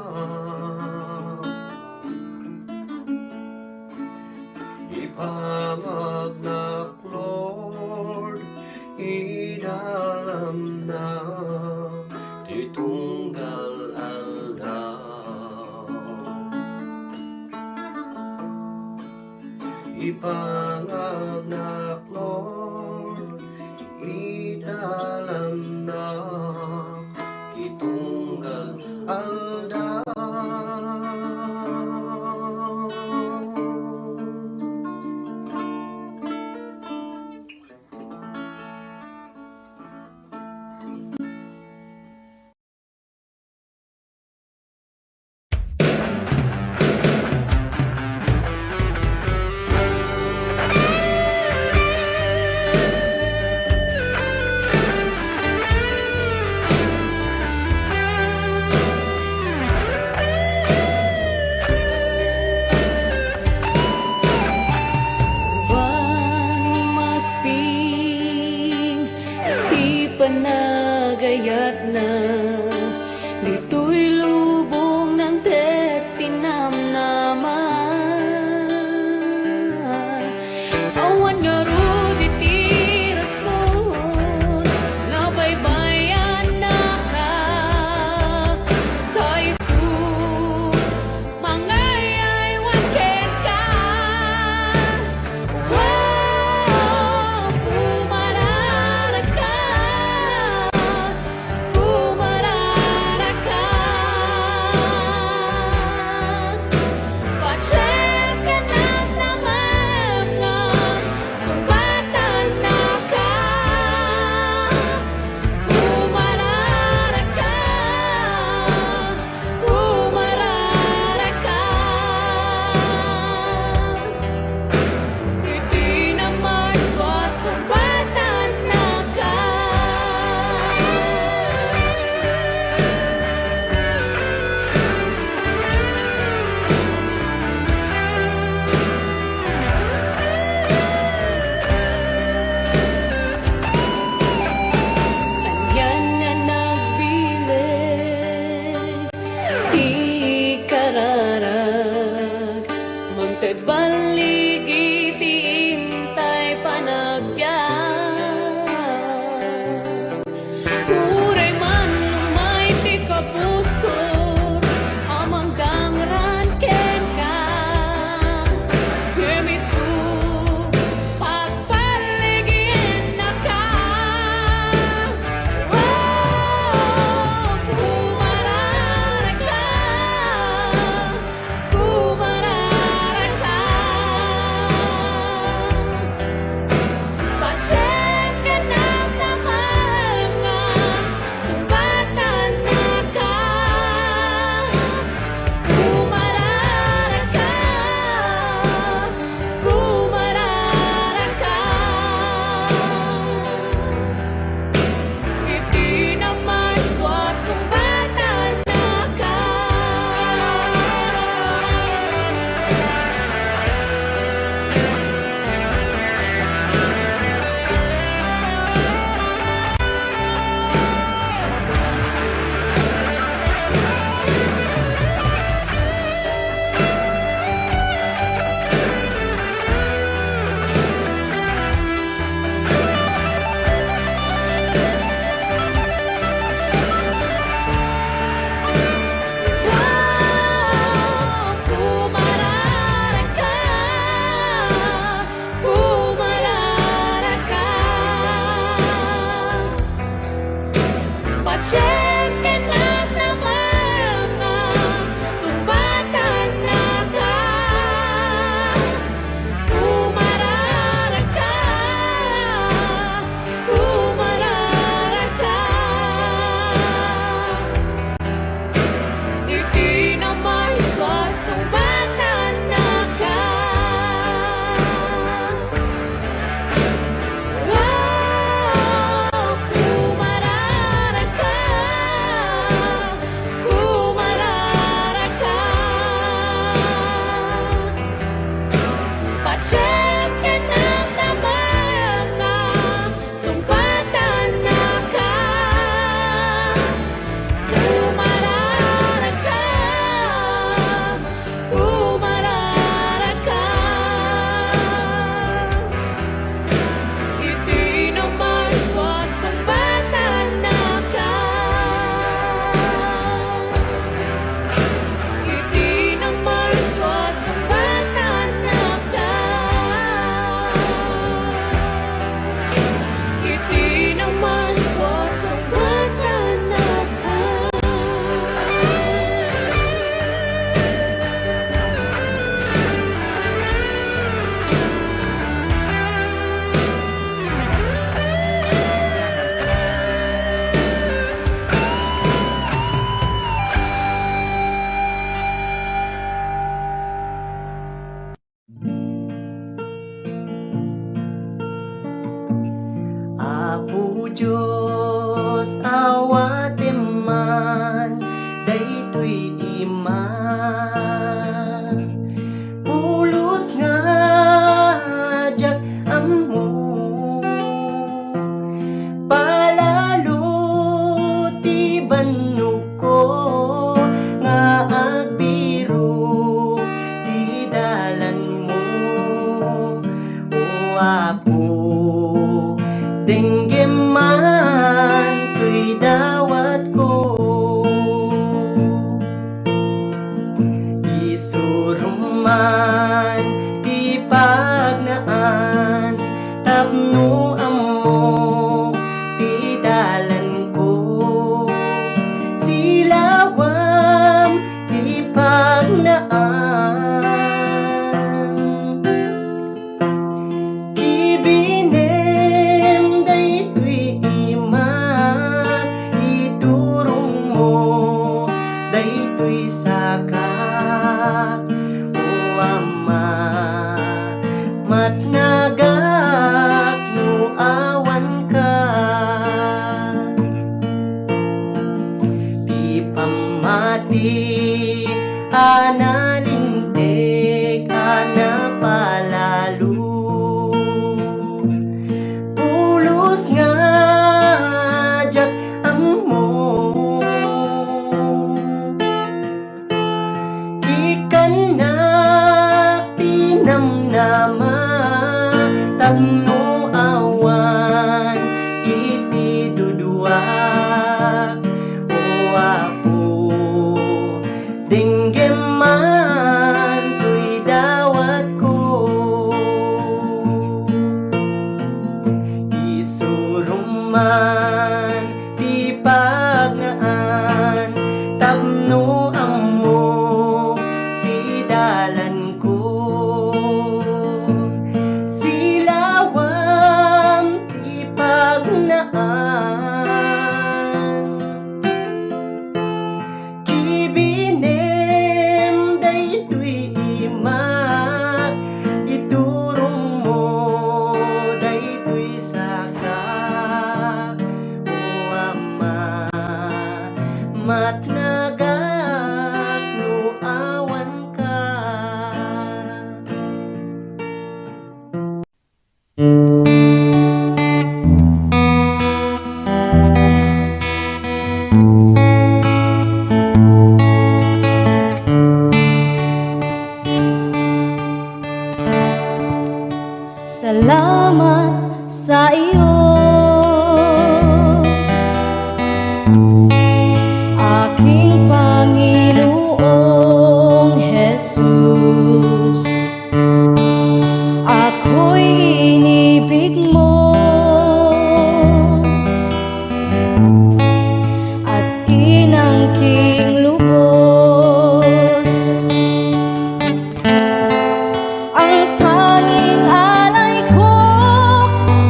E: Ipamag na Lord, idalam na titunggal alda. Ipangag na Lord, idalam na titunggal alda.
A: Panagayat na dito'y lubong ng tinamnaman. Awan nga ro ditiras ko, nabaybayan na ka. Kaitu mangayay wakin ka. Wow, kumarara ka.
J: Diyos awate man daytoy di man pulos nga jak ammo palalo ti bannog ko nga agbiro di dalan mo o apo dengge man tuy dawat ko isuruman ti pagnaan tapno ammo ti dalan ko silawam ti pagnaan ibinem daytoy imat iturong mo daytoy sakak o ama matnagak no awan ka di pamati analintek anapalalo pulos nga jak ammo ikan na pinamnama tapno awan iti dudua o apo dengge man tuy dawat ko isuruman ti pagnaan tapno ammo ti dalan ko silawam ti pagnaan kibinem daytoy imat iturong mo daytoy sakak o ama matnagak no awan ka
A: Salamat sa iyo, aking Panginoong Jesus. Ako'y inibig mo at inangking lubos. Ang tanging alay ko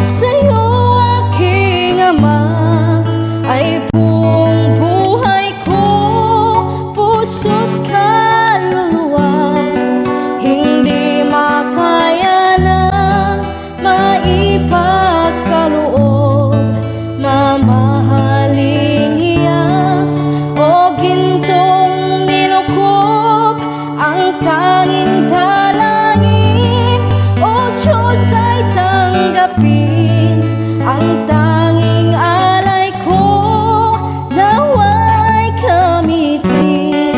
A: sa'yo, aking Ama, ay buong buhay ko, puso't kaluluwa. Hindi makaya na maipagkaloob, mamahaling hiyas o gintong nilukob. Ang tanging dalangin, O Diyos, ay tanggapin. Ang tanging alay ko, nawa'y gamitin.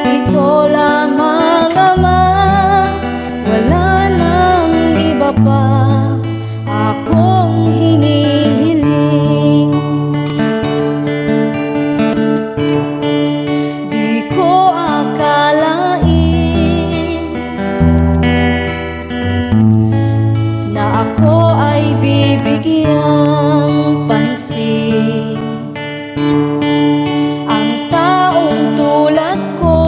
A: Ito lamang, Ama, wala nang iba pa akong hinihiling. Di ko akalain na ako ay bibigyang pansin. Ang taong tulad ko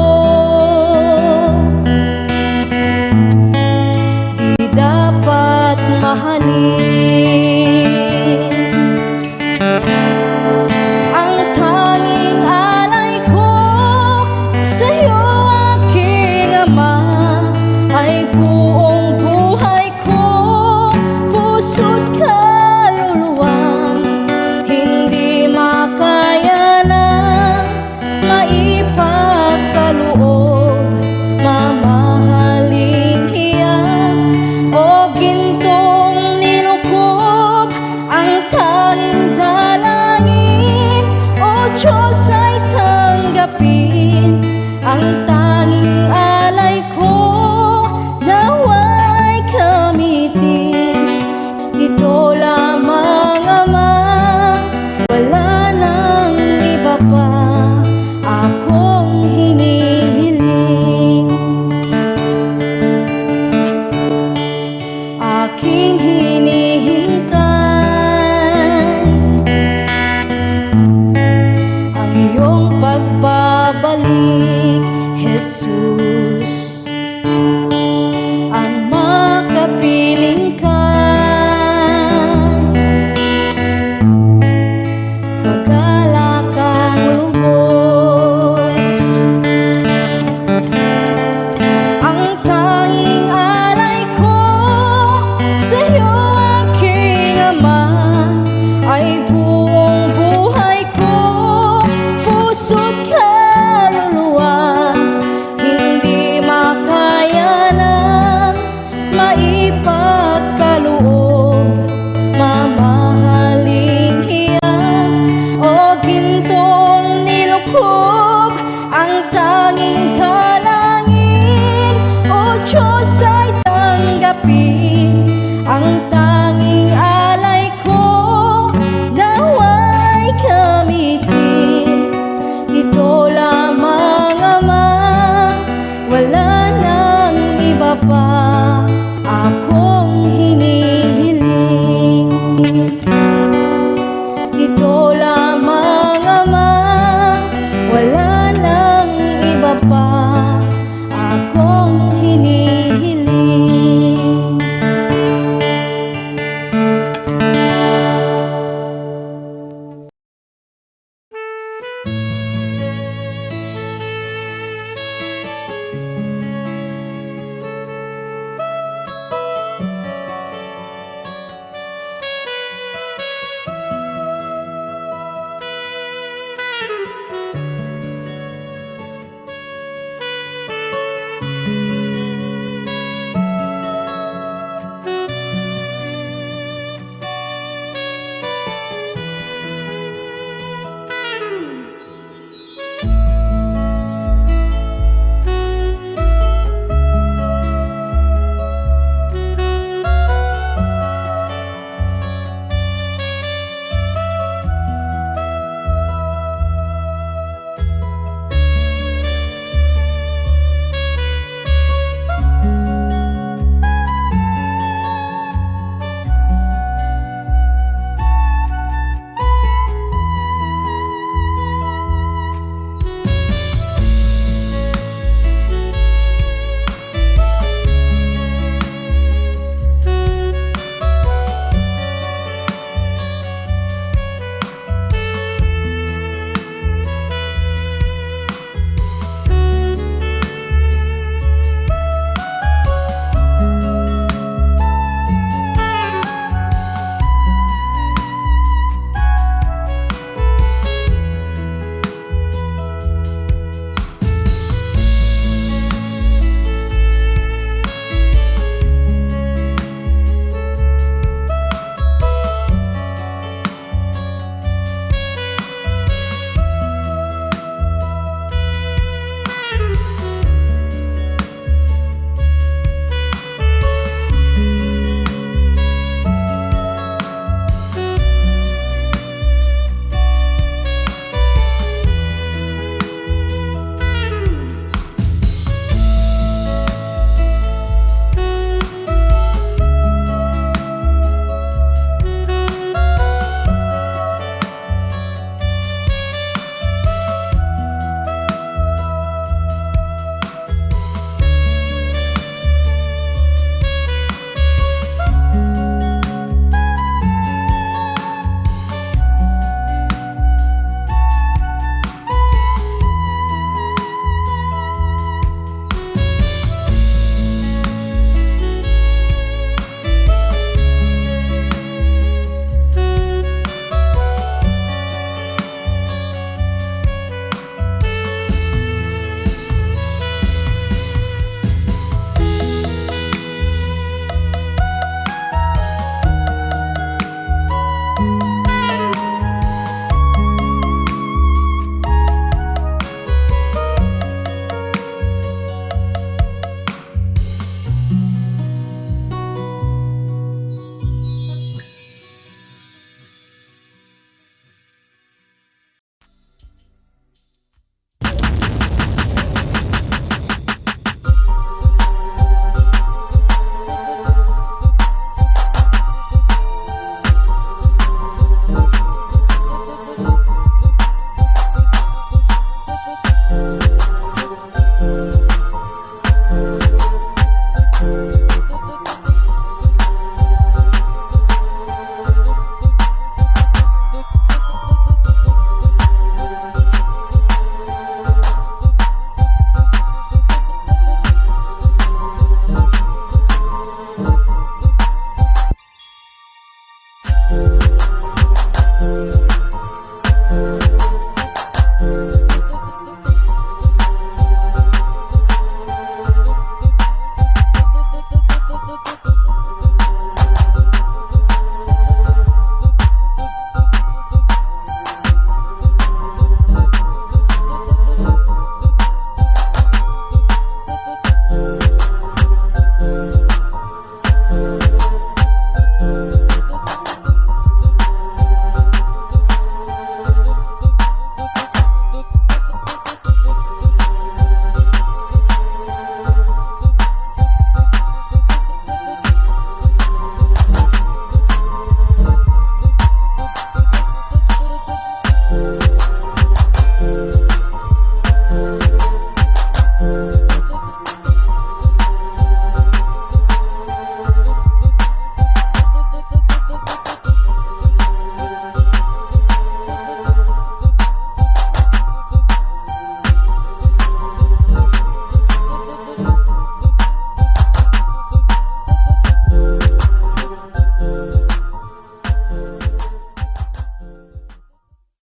A: di dapat mahalin. Ang tanging alay ko sa'yo, aking Ama, ay buong buhay ko, puso't kaluluwa. Diyos